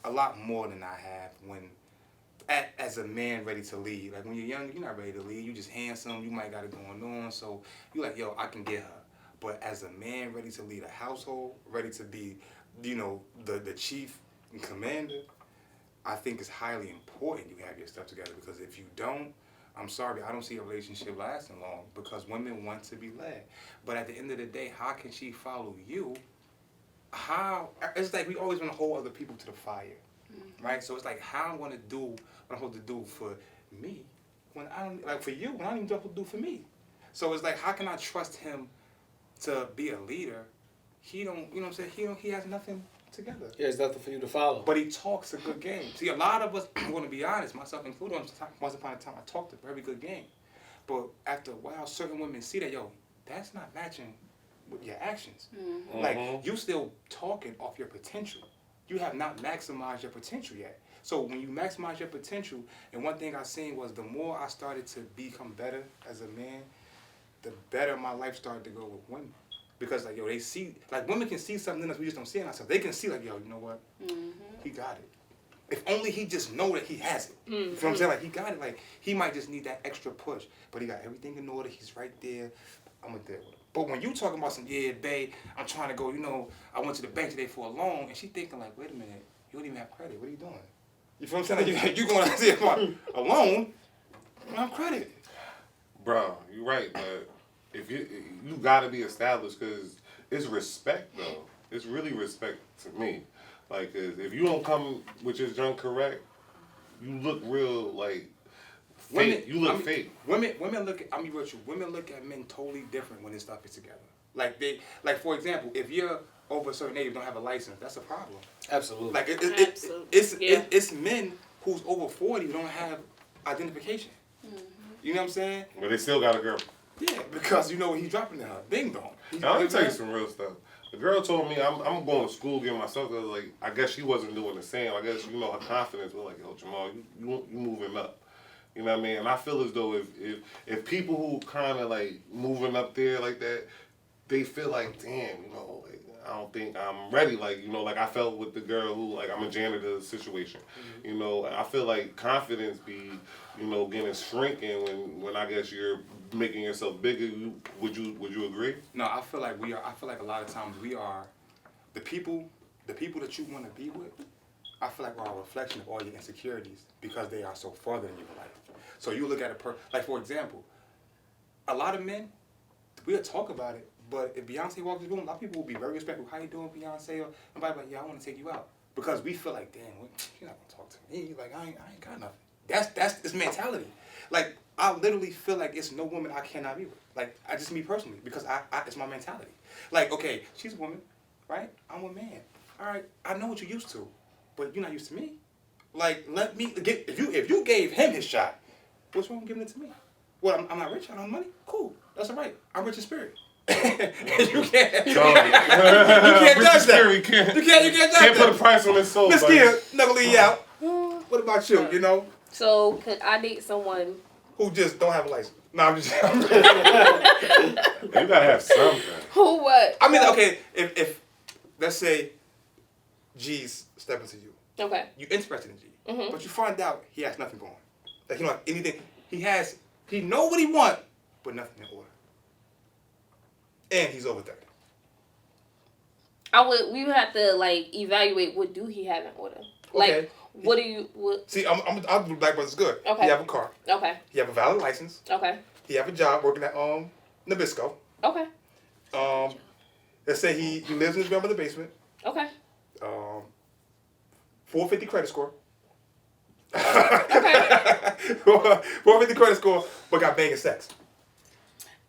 a lot more than I have when. As a man ready to lead. Like when you're young, you're not ready to lead. You just handsome, you might got it going on. So you like, yo, I can get her. But as a man ready to lead a household, ready to be, you know, the chief and commander, I think it's highly important you have your stuff together, because if you don't, I'm sorry, I don't see a relationship lasting long, because women want to be led. But at the end of the day, how can she follow you? How? It's like we always want to hold other people to the fire. Right? So it's like, how I'm going to do what I'm supposed to do for me when I don't, like for you, when I don't even know what to do for me. So it's like, how can I trust him to be a leader? He don't, you know what I'm saying? He has nothing together. Yeah, there's nothing for you to follow. But he talks a good game. See, a lot of us, I'm going to be honest, myself included, once upon a time I talked a very good game. But after a while, certain women see that, yo, that's not matching with your actions. Mm-hmm. Like, you still talking off your potential. You have not maximized your potential yet. So when you maximize your potential, and one thing I seen was the more I started to become better as a man, the better my life started to go with women. Because like, yo, they see, like women can see something in us we just don't see in ourselves. They can see like, yo, you know what? He got it. If only he just know that he has it. You know what I'm saying? Like, he got it. Like, he might just need that extra push. But he got everything in order. He's right there. I'm gonna deal with it. But when you talking about some, yeah, babe, I'm trying to go, you know, I went to the bank today for a loan, and she thinking like, wait a minute, you don't even have credit. What are you doing? You feel what I'm saying? Like, you going to see a loan, I don't have credit. Bro, you're right, but if you gotta be established, because it's respect, though. It's really respect to me. Like, 'cause if you don't come with your junk correct, you look real, like, fake. You look fake. Women look at, women look at men totally different when this stuff is together. Like for example, if you're over a certain age, you don't have a license, that's a problem. Absolutely. Like it's men who's over 40 who don't have identification. You know what I'm saying? But they still got a girl. Yeah, because you know what he's dropping her. Bing dong. Now, let me tell you some real stuff. The girl told me I'm going to school getting myself. Like, I guess she wasn't doing the same. I guess, you know, her confidence was like, yo, Jamal, you moving up. You know what I mean? And I feel as though if people who kind of like moving up there like that, they feel like, damn, you know, like, I don't think I'm ready. Like, you know, like I felt with the girl who, like, I'm a janitor situation. You know, I feel like confidence be, you know, getting shrinking when I guess you're making yourself bigger. Would you agree? No, I feel like a lot of times we are the people that you want to be with I feel like are a reflection of all your insecurities because they are so further in your life. So you look at like for example, a lot of men, we'll talk about it, but if Beyonce walks in the room, a lot of people will be very respectful. How you doing, Beyonce? Or somebody like, yeah, I want to take you out. Because we feel like, damn, you're not going to talk to me. Like, I ain't got nothing. That's this mentality. Like, I literally feel like it's no woman I cannot be with. Like, just me personally, because I it's my mentality. Like, okay, she's a woman, right? I'm a man. All right, I know what you're used to, but you're not used to me. Like, let me get, if you gave him his shot, what's wrong with giving it to me? Well, I'm not rich, I don't have money. Cool, that's all right. I'm rich in spirit. You can't judge that. You can't judge that. Can't put a price on his soul. Miss Kia, never leave you out. What about you? You know? So could I date someone who just don't have a license? No, I'm just. You gotta have something. Who what? I mean, okay, if let's say G's stepping to you. Okay. You interested in G, but you find out he has nothing going. Like he don't have anything. He know what he want, but nothing in order. And he's over 30. We would have to like evaluate what do he have in order. Like Okay. what? See, I'll do Black Brothers good. Okay. He have a car. Okay. He have a valid license. Okay. He have a job working at Nabisco. Okay. Let's say he lives in his grandmother's basement. Okay. 450 credit score. Okay. 450 credit score, but got banging sex.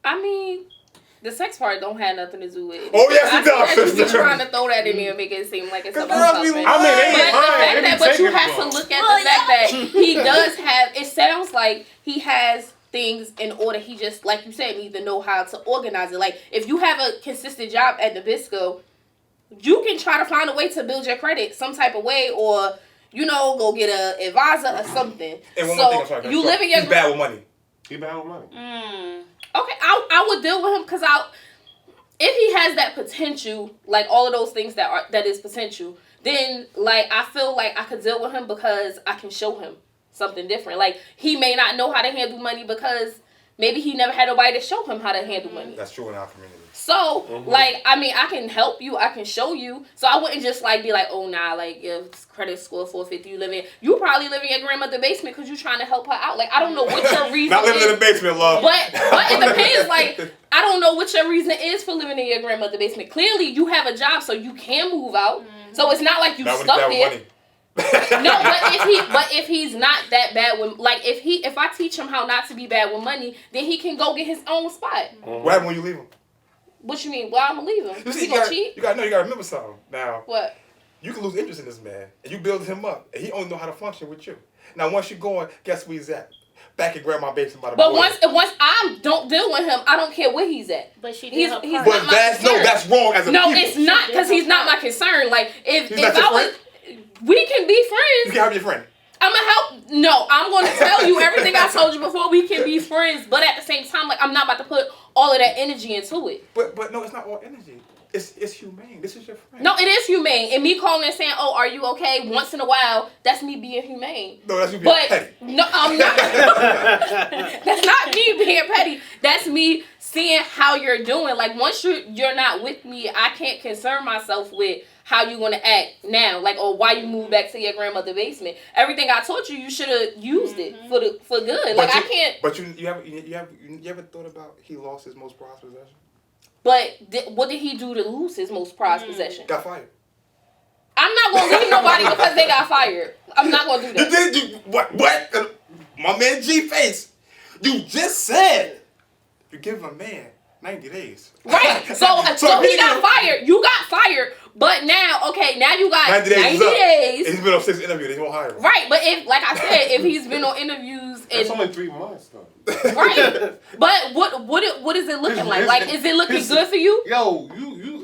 I mean, the sex part don't have nothing to do with it. Oh yes, it does. You're trying to throw that in there and make it seem like it's something. Girls be But you have to look at the fact that he does have. It sounds like he has things in order. He just, like you said, needs to know how to organize it. Like if you have a consistent job at Nabisco, you can try to find a way to build your credit some type of way, or go get a advisor or something. And one more thing, I'm sorry, you live in your. He's bad with money. He bad with money. Okay, I would deal with him because if he has that potential, like all of those things that is potential, then like I feel like I could deal with him because I can show him something different. Like he may not know how to handle money because maybe he never had nobody to show him how to handle money. That's true in our community. So, like, I mean, I can help you. I can show you. So I wouldn't just, like, be like, oh, nah, like, if credit score 450, you probably live in your grandmother's basement because you're trying to help her out. Like, I don't know what your reason Not living is. in the basement, love. But it depends. Like, I don't know what your reason is for living in your grandmother's basement. Clearly, you have a job, so you can move out. So it's not like you stuck there. No, but if he's not that bad with, like, if I teach him how not to be bad with money, then he can go get his own spot. What happens when you leave him? What you mean? Well, I'm gonna leave him. You see, He gonna cheat? You gotta remember something. Now, What? you can lose interest in this man, and you build him up, and he only know how to function with you. Now, once you're going, guess where he's at? Back at grandma's basement by the But boiler. once I don't deal with him, I don't care where he's at. But she He's did her not part. But that's wrong as a No, people. it's not because he's not my concern. Like if He's not your I was, we can be You friends. can have your friend. I'm gonna help. No, I'm gonna tell you everything I told you before. We can be friends, but at the same time, like I'm not about to put all of that energy into it. But no, it's not all energy. It's humane. This is your friend. No, it is humane. And me calling and saying, "Oh, are you okay?" once in a while, that's me being humane. No, that's you being petty. No, I'm not. That's not me being petty. That's me seeing how you're doing. Like once you're not with me, I can't concern myself with how you gonna act now, like or why you moved back to your grandmother's basement. Everything I taught you should have used it for good. Like I can't. But you ever thought about he lost his most prized possession? But what did he do to lose his most prized possession? Got fired. I'm not gonna leave nobody because they got fired. I'm not gonna do that. You did what? My man G Face. You just said you give a man 90 days. Right. So he got fired. You got fired. But now, now you got 90 days. And he's been on 6 interviews. They won't hire him. Right, but if, like I said, if he's been on interviews and That's only 3 months though. right, but what is it looking like? Like, is it looking good for you? Yo,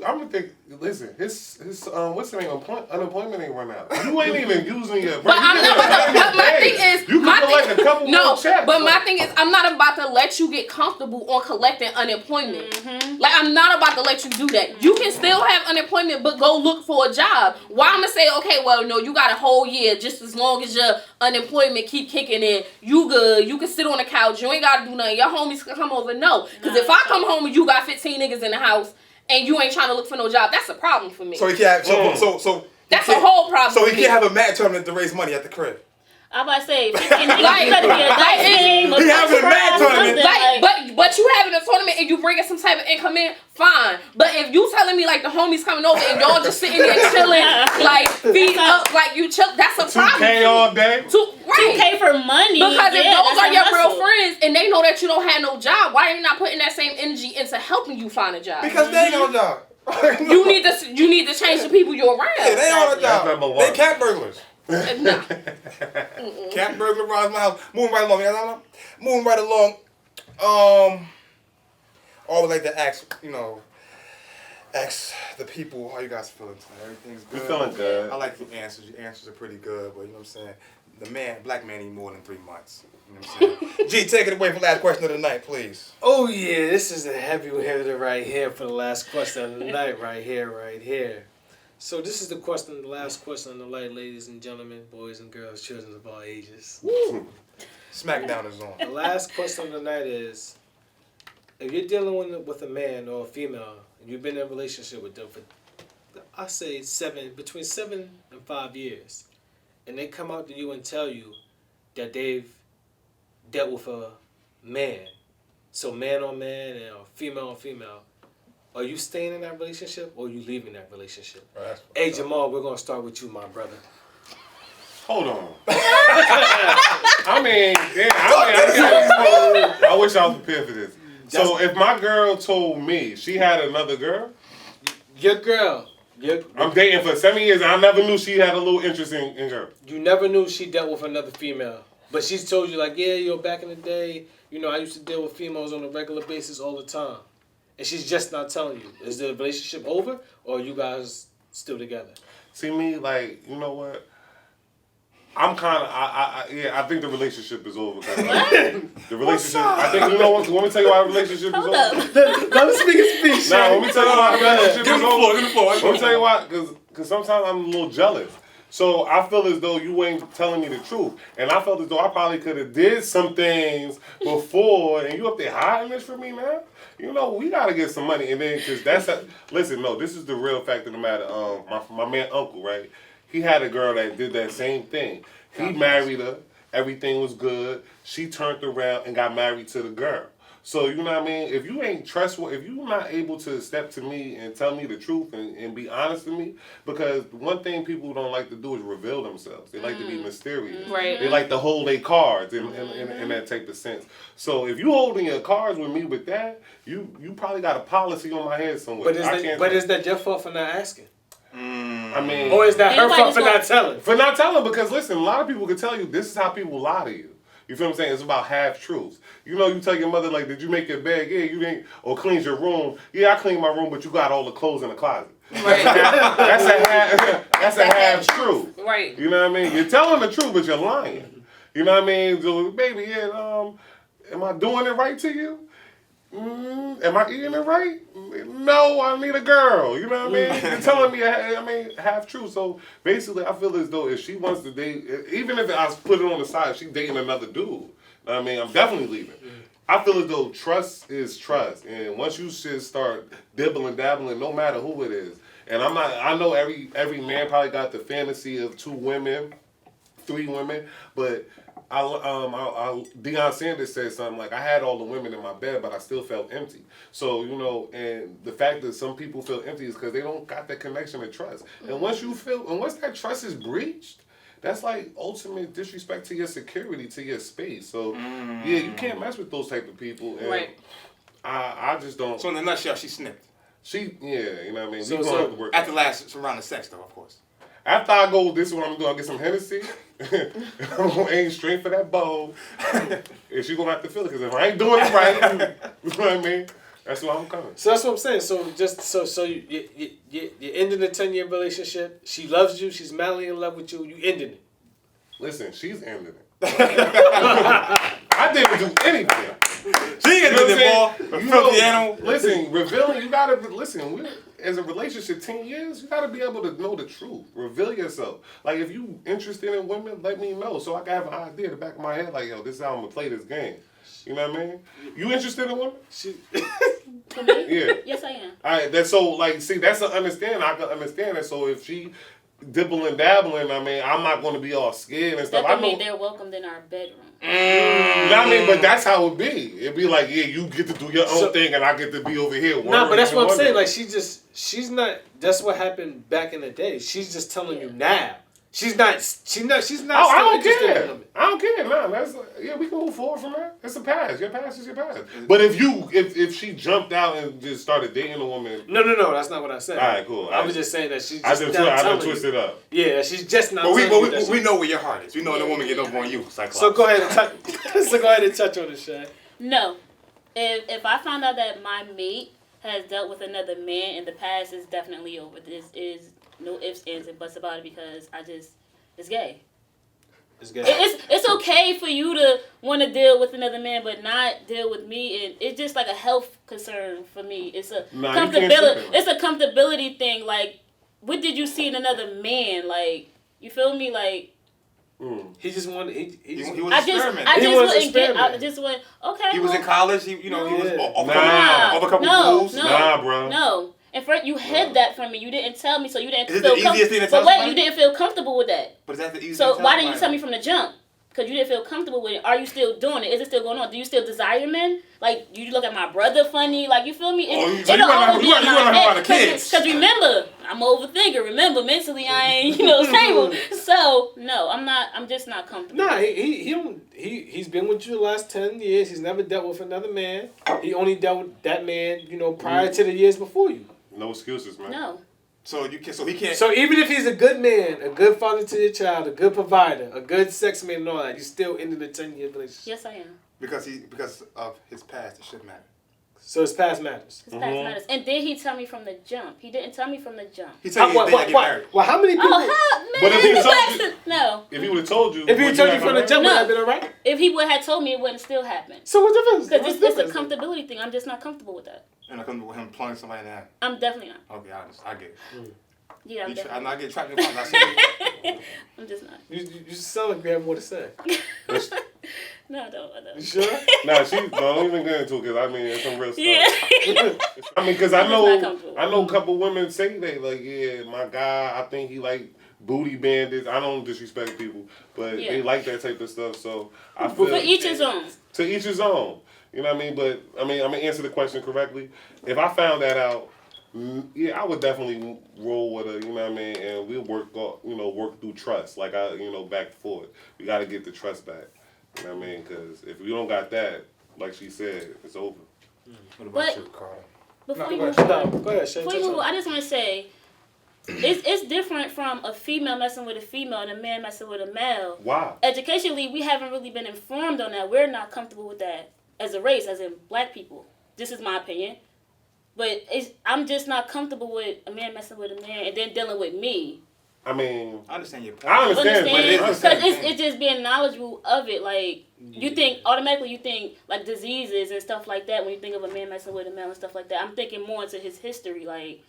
I'm gonna think. Listen, his what's the name? Unemployment ain't run out. You ain't even using your. But I'm not. But my thing is, you can collect a couple more checks. But my thing is, I'm not about to let you get comfortable on collecting unemployment. Mm-hmm. Like, I'm not about to let you do that. You can still have unemployment, but go look for a job. Why I'm gonna say, okay, well, no, you got a whole year. Just as long as your unemployment keep kicking in, you good. You can sit on the couch. You ain't gotta do nothing. Your homies can come over. No, because if I come home and you got 15 niggas in the house and you ain't trying to look for no job, that's a problem for me. So he can't. So That's a whole problem. So he can't have a mat tournament to raise money at the crib. I'm about to say, it gotta be a dice game. He having a mad tournament. But you having a tournament and you bringing some type of income in, fine. But if you telling me like the homies coming over and y'all just sitting there chilling, like feet up, like you chill, that's a problem. 2K all day. Right. 2K for money. Because if those are your hustle. real friends and they know that you don't have no job, why are you not putting that same energy into helping you find a job? Because they ain't got no job. You need to change the people you're around. Yeah, they on a job. That's number one. They cat burglars. Nah. Cat burglar robs my house. Moving right along. Moving right along. Always like to ask the people how you guys feeling tonight. Everything's good. We feeling good. I like your answers. Your answers are pretty good, but you know what I'm saying? Black man need more than 3 months. You know what I'm saying? G, take it away for the last question of the night, please. Oh yeah, this is a heavy hitter right here for the last question of the night, right here. So this is the last question of the night, ladies and gentlemen, boys and girls, children of all ages. Woo! Smackdown is on. The last question of the night is, if you're dealing with a man or a female, and you've been in a relationship with them for, I say between 7 and 5 years, and they come out to you and tell you that they've dealt with a man, so man on man and female on female, are you staying in that relationship or are you leaving that relationship? Right. Hey Jamal, we're gonna start with you, my brother. Hold on. I wish I was prepared for this. So if my girl told me she had another girl, your girl. I'm dating for 7 years and I never knew she had a little interest in her. You never knew she dealt with another female. But she's told you like, yeah, back in the day, I used to deal with females on a regular basis all the time. And she's just not telling you. Is the relationship over or are you guys still together? See me, like, you know what? I'm kind of, I think the relationship is over. The relationship, I think, you know what? Want me to tell you why the relationship is over? Let me speak a speech. Nah, let me tell you why the relationship is over. Give me the floor. Let me tell you why, because sometimes I'm a little jealous. So I feel as though you ain't telling me the truth. And I felt as though I probably could have did some things before, and you up there hiding this from me, man? We got to get some money. And then, because listen, no, this is the real fact of the matter. My man, uncle, right? He had a girl that did that same thing. He married her. Everything was good. She turned around and got married to the girl. So, you know what I mean? If you ain't trustworthy, if you're not able to step to me and tell me the truth and be honest with me, because one thing people don't like to do is reveal themselves. They like to be mysterious. Right. They like to hold their cards in that type of sense. So if you holding your cards with me with that, you probably got a policy on my head somewhere. But is that your fault for not asking? I mean, or is that her fault for not telling? For not telling, because listen, a lot of people can tell you this is how people lie to you. You feel what I'm saying? It's about half truths. You tell your mother, like, did you make your bed? Yeah, you didn't. Or cleans your room. Yeah, I cleaned my room, but you got all the clothes in the closet. Right. That's a half truth. Right. You know what I mean? You're telling the truth, but you're lying. You know what I mean? So, baby, am I doing it right to you? Am I eating it right? No, I need a girl. You know what I mean? You're telling me, half truth. So basically, I feel as though if she wants to date, even if I put it on the side, if she's dating another dude, you know what I mean? I'm definitely leaving. I feel as though trust is trust. And once you just start dibbling, dabbling, no matter who it is. And I know every man probably got the fantasy of 2 women, 3 women, but Deion Sanders said something like, I had all the women in my bed, but I still felt empty. So, and the fact that some people feel empty is because they don't got that connection of trust. And once that trust is breached, that's like ultimate disrespect to your security, to your space. So, yeah, you can't mess with those type of people. And right. I just don't. So in a nutshell, she snipped. You know what I mean? So, we gonna have to work at the last round of sex, though, of course. After I go, this is what I'm doing. I'll get some Hennessy. I'm going to aim straight for that bowl. And she's going to have to feel it. Because if I ain't doing it right, you know what I mean? That's why I'm coming. So that's what I'm saying. So you ended a 10-year relationship. She loves you. She's madly in love with you. You ended it. Listen, she's ending it. I didn't do anything. She ended it, boy. You filthy animal. Listen, revealing, you got to, listen, as a relationship 10 years, you got to be able to know the truth. Reveal yourself. Like, if you interested in women, let me know so I can have an idea in the back of my head, like, yo, this is how I'm going to play this game. You know what I mean? You interested in women? For me? Yeah. Yes, I am. All right, that's so, like, see, that's an understanding. I can understand that. So if she dibbling and dabbling, I mean, I'm not going to be all scared and stuff. That I don't know. mean they're welcomed in our bedroom. You know what I mean? But that's how it be. It'd be like, yeah, you get to do your own thing and I get to be over here. No, but that's what I'm saying. Like, she's not, that's what happened back in the day. She's just telling you now. She's not I don't care. I don't care. No, we can move forward from that. It's a pass. Your pass is your pass. But if she jumped out and just started dating a woman. No, that's not what I said. All right, cool. I was just saying that she's I just didn't twist it up. Yeah, she's just not. But we know where your heart is. We know the woman get over on you. Cyclops. So go ahead and touch on it, Shay. No, if I found out that my mate has dealt with another man in the past, it's definitely over. This is no ifs, ands, and buts about it because it's gay. It's gay. It's okay for you to want to deal with another man, but not deal with me, and it's just like a health concern for me. It's a comfortability. It's a comfortability thing. Like, what did you see in another man? Like, you feel me? Like. He just wanted. He was experimenting. I just went. Okay. He was in college. He was off a couple rules. Nah, bro. No. And first, you hid that from me. You didn't tell me, so you didn't feel comfortable. But wait, you didn't feel comfortable with that. But is that the easiest? So why didn't you tell me from the jump? Because you didn't feel comfortable with it. Are you still doing it? Is it still going on? Do you still desire men? Like, you look at my brother funny? Like, you feel me? You want to know about the kids. Because remember, I'm an overthinker. Remember, mentally, I ain't, stable. So, no, I'm just not comfortable. Nah, he's been with you the last 10 years. He's never dealt with another man. He only dealt with that man, prior to the years before you. No excuses, man. No. So he can't. So even if he's a good man, a good father to your child, a good provider, a good sex man, and all that, you still into the 10-year relationship. Yes, I am. Because of his past, it shouldn't matter. So his past matters. His past matters. And did he tell me from the jump? He didn't tell me from the jump. He told you they get married. Well, how many people? But if he told you, no. If he would have told you, if he told you from the jump, would that have been alright? If he would have told me, it wouldn't still happen. So what's the difference? Because it's a comfortability thing. I'm just not comfortable with that. You're not comfortable with him plunging somebody in the ass? I'm definitely not. Okay, I get it. Yeah, I'm not getting trapped in the closet. I'm just not. You sound like you have more to say. No, I don't. You sure? Nah, don't even get into it because it's some real stuff. Yeah. Because I know a couple women say they like, yeah, my guy, I think he like booty bandits. I don't disrespect people, but they like that type of stuff. So I feel for each his own. To each his own. You know what I mean? But I'm gonna answer the question correctly. If I found that out, yeah, I would definitely roll with her. You know what I mean? And we'll work through trust. Like back and forth. We got to get the trust back. You know what I mean? Because if we don't got that, like she said, it's over. What about you, Carl? Before you move on, I just want to say, it's different from a female messing with a female and a man messing with a male. Wow. Educationally, we haven't really been informed on that. We're not comfortable with that as a race, as in black people. This is my opinion. But I'm just not comfortable with a man messing with a man and then dealing with me. I mean, I understand your point. I understand, because it's just being knowledgeable of it. Like you think like diseases and stuff like that when you think of a man messing with a male and stuff like that. I'm thinking more into his history, like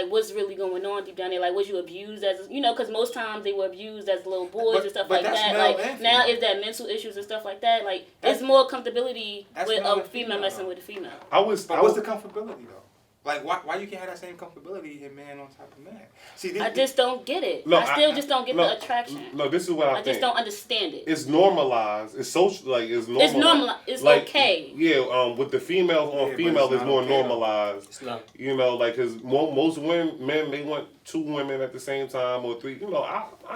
what's really going on deep down there. Like was you abused as because most times they were abused as little boys and stuff like that. Like now is that mental issues and stuff like that. Like it's more comfortability with a female messing with a female. What's the comfortability though? Like, why you can't have that same comfortability in man on top of man? See, I just don't get it. No, I just don't get the attraction. No, this is what I think. I just don't understand it. It's normalized. It's social. Like, it's normalized. It's normalized. It's like, okay. Yeah, with the female on female is more normalized. It's not. Because most men, they want 2 women at the same time or 3. I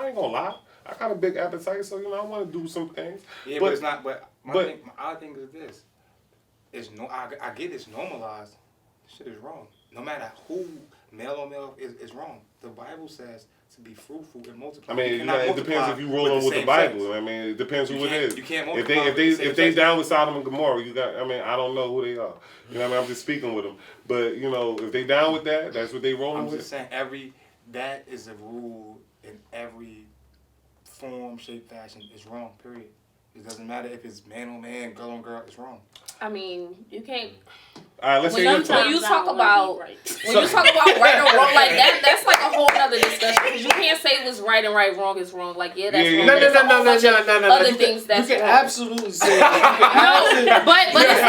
ain't gonna lie. I got a big appetite, so, I want to do some things. Yeah, but it's not. But my odd thing is this. I get it's normalized. Shit is wrong. No matter who, male or male, is wrong. The Bible says to be fruitful and multiply. I mean, it depends if you roll on with the Bible. Sex. I mean, it depends who it is. You can't multiply. If they down with Sodom and Gomorrah, I don't know who they are. You know what I mean? I'm just speaking with them. But, if they down with that, that's what they rolling with. I'm just saying that is a rule in every form, shape, fashion. It's wrong, period. It doesn't matter if it's man on man, girl on girl, it's wrong. I mean, you can't. All right, let's say when you talk about right or wrong, like that's like a whole other discussion because you can't say it was right and right, wrong is wrong. Like that's wrong. No. Other things that's you can wrong. absolutely say it. No, but it's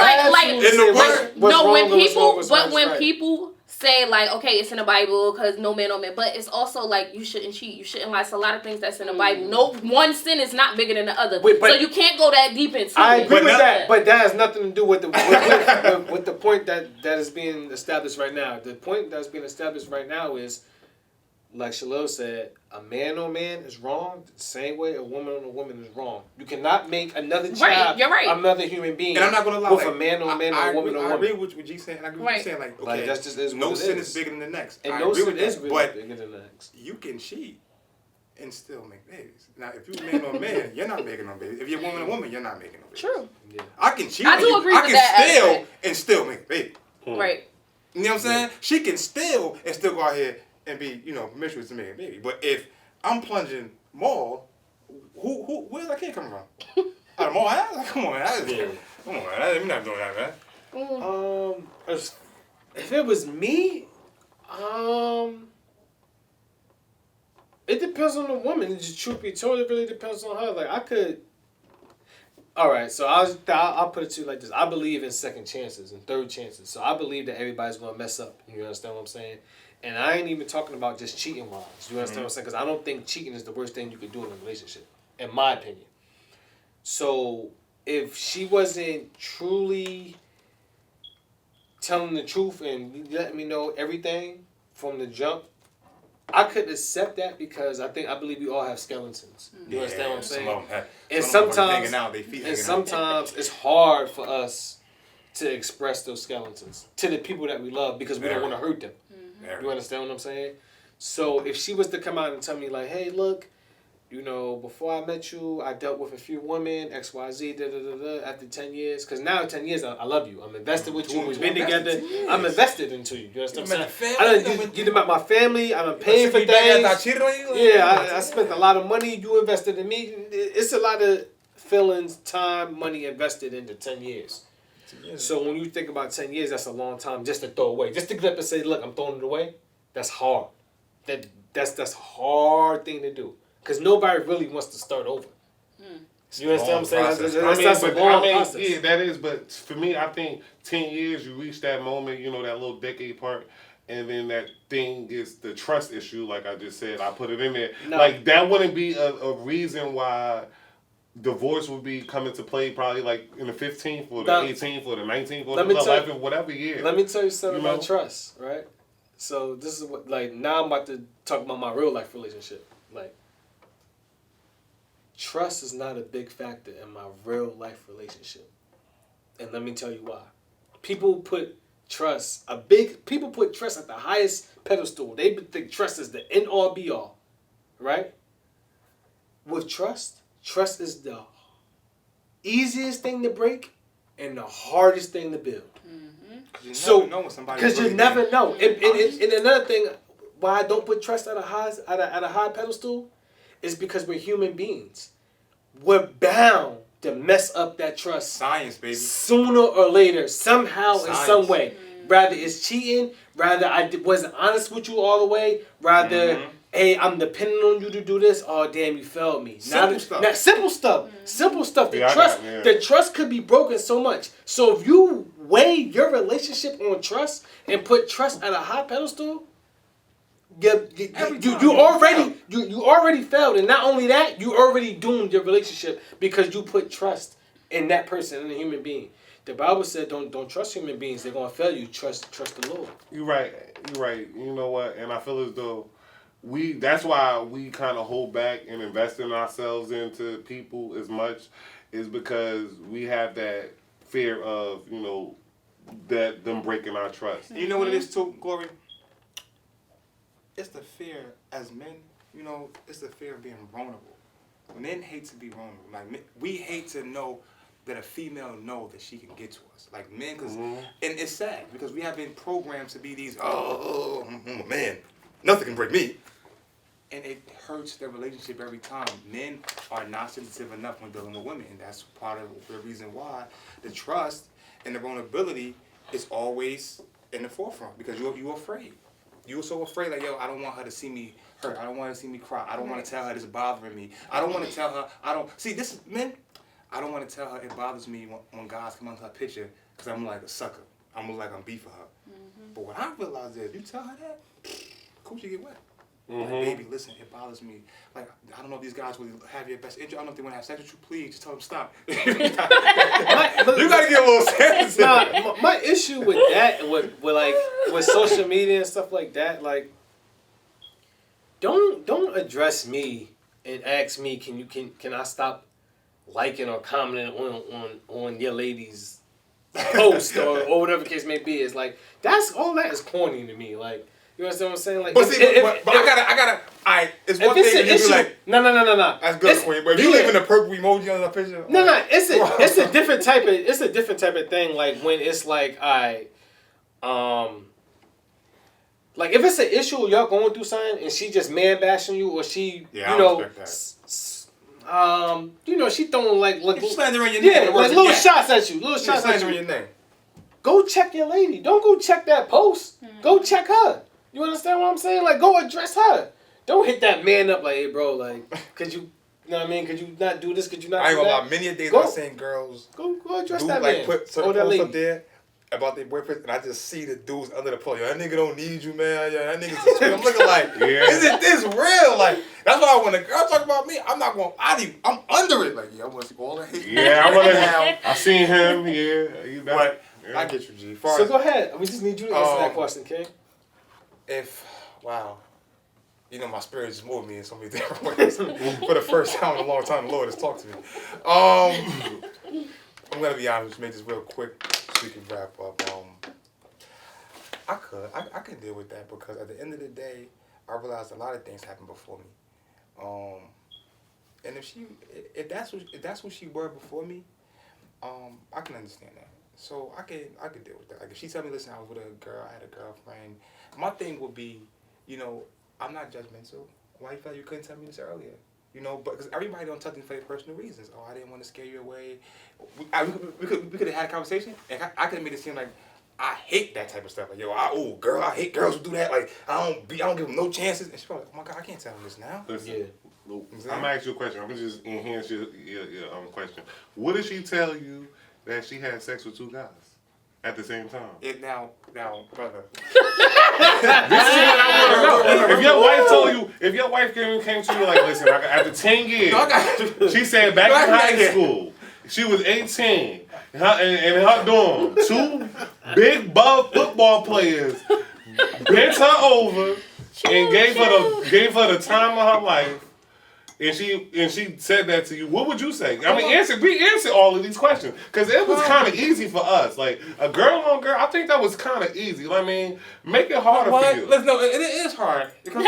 like when people say like, okay, it's in the Bible because no man, but it's also like you shouldn't cheat, you shouldn't lie. It's a lot of things that's in the Bible. No one sin is not bigger than the other, so you can't go that deep into it. I agree with that, but that has nothing to do with the with the point that is being established right now. The point that's being established right now is, like Shalil said, a man on man is wrong the same way a woman on a woman is wrong. You cannot make another child another human being. And I'm not gonna lie, with a man on man or a woman on woman. I agree with what you saying. I agree with you saying, like, okay, that's just no sin is bigger than the next. And no sin is bigger than the next. You can cheat and still make babies. Now, if you're man on man, you're not making no babies. If you're woman on woman, you're not making no babies. True. Yeah. I can cheat. I do agree with that. I can steal and still make a baby. Right. You know what I'm saying? She can steal and still go out here and be, promiscuous to make a baby. But if I'm plunging Maul, where's that kid coming from? Out of Maul house? Come on, man. Come on, man. You're not doing that, man. If it was me, it depends on the woman. It just truth be told, it really depends on her. Like I could. All right, so I'll put it to you like this. I believe in second chances and third chances. So I believe that everybody's gonna mess up. You understand what I'm saying? And I ain't even talking about just cheating wise. You understand what I'm saying? Because I don't think cheating is the worst thing you could do in a relationship, in my opinion. So if she wasn't truly telling the truth and letting me know everything from the jump, I could accept that because I believe we all have skeletons. You understand what I'm saying? And sometimes it's hard for us to express those skeletons to the people that we love because we don't want to hurt them. You understand what I'm saying? So if she was to come out and tell me like, hey, look, before I met you, I dealt with a few women, XYZ, after 10 years. Because now 10 years, I love you. I'm invested with you. We've been together. I'm invested into you. You understand what I'm saying? You met my family. I'm paying for things. Yeah, I spent a lot of money. You invested in me. It's a lot of feelings, time, money invested into 10 years. So when you think about 10 years, that's a long time just to throw away. Just to get up and say, look, I'm throwing it away. That's hard. That's a hard thing to do. Because nobody really wants to start over. You understand what I'm saying? That's a long process. Yeah, that is. But for me, I think 10 years, you reach that moment, that little decade part. And then that thing is the trust issue, like I just said. I put it in there. No. Like, that wouldn't be a reason why divorce would be coming to play probably like in the 15th or the 18th or the 19th or the 11th, whatever year. Let me tell you something about trust, right? So this is what, like, now I'm about to talk about my real life relationship. Like, trust is not a big factor in my real life relationship. And let me tell you why. People put trust at the highest pedestal. They think trust is the end all be all. Right? With trust is the easiest thing to break and the hardest thing to build. Because you never know. And another thing why I don't put trust at a high pedestal is because we're human beings. We're bound to mess up that trust. Science, baby. Sooner or later, somehow, in some way. Rather it's cheating, rather I wasn't honest with you all the way, rather, hey, I'm depending on you to do this, oh damn, you failed me. Simple stuff. The trust could be broken so much. So if you weigh your relationship on trust and put trust at a high pedestal, you already failed, and not only that, you already doomed your relationship because you put trust in that person, in a human being. The Bible said, don't trust human beings; they're gonna fail you. Trust the Lord. You're right. You know what? And I feel as though that's why we kind of hold back and invest in ourselves into people as much, is because we have that fear of that them breaking our trust. You know what it is too, Glory? It's the fear as men, it's the fear of being vulnerable. Men hate to be vulnerable. Like, we hate to know that a female know that she can get to us. Like, men, and it's sad because we have been programmed to be these, man, nothing can break me. And it hurts their relationship every time. Men are not sensitive enough when dealing with women. And that's part of the reason why the trust and the vulnerability is always in the forefront, because you're afraid. You're so afraid, like, yo, I don't want her to see me hurt. I don't want her to see me cry. I don't want to tell her this is bothering me. I don't want to tell her, this is, men, I don't want to tell her it bothers me when guys come onto her picture because I'm like a sucker. I'm gonna like I'm beefing her. But what I realized is, you tell her that, coochie get wet. Like, baby, listen, it bothers me. Like, I don't know if these guys will have your best interest. I don't know if they want to have sex with you. Please, just tell them stop. You gotta get a little sense. Nah, my issue with that, with social media and stuff like that, like, don't address me and ask me, can I stop liking or commenting on your lady's post or whatever the case may be? It's like all that is corny to me. Like, you understand what I'm saying? Like, but I gotta. It's one thing when you be like, no. That's good, Queen. But if you leaving a purple emoji on the picture, no, it's a different type of thing. Like when it's like, like if it's an issue y'all going through something and she just man bashing you or she, she throwing like slandering your name. Like little shots at you, slandering your name. Go check your lady. Don't go check that post. Go check her. You understand what I'm saying? Like, go address her. Don't hit that man up like, hey, bro, like, could you know what I mean? Could you not do this? Could you not do that? I ain't gonna lie. Many a days I've seen girls go address that man. Like, put certain posts up there about their boyfriend, and I just see the dudes under the post. Yo, that nigga don't need you, man. Yo, that nigga's just sweet. I'm looking like, isn't this real? Like, that's why when a girl talk about me, I'm not going to lie to you. I'm under it. Like, yeah, I want to see all that hate. Yeah, I want to. I seen him. Yeah, but I get you, G. So go ahead. We just need you to answer that question, King. Wow. You know, my spirit just moved me in so many different ways. For the first time in a long time, the Lord has talked to me. I'm going to be honest, make this real quick so we can wrap up. I can deal with that because at the end of the day, I realized a lot of things happened before me. And if that's what she were before me, I can understand that. So I can deal with that. Like if she tell me, listen, I was with a girl, I had a girlfriend. My thing would be, you know, I'm not judgmental. Why you felt you couldn't tell me this earlier? You know, but because everybody don't tell things for their personal reasons. Oh, I didn't want to scare you away. We could have had a conversation, and I could have made it seem like I hate that type of stuff. Like, yo, I hate girls who do that. Like, I don't give them no chances. And she's like, oh my God, I can't tell them this now. Listen, I'm gonna ask you a question. I'm gonna just enhance your question. What did she tell you that she had sex with two guys at the same time? Now, brother. This is what I want to know. If your wife told you, if your wife came to you like, listen, after 10 years, she said back in high school, she was 18, in her dorm, two big buff football players bent her over and gave her the time of her life. And she said that to you. What would you say? I mean, we answered all of these questions because it was kind of easy for us. Like a girl on girl, I think that was kind of easy. You know what I mean, make it harder for you. Listen, no, it is hard. Because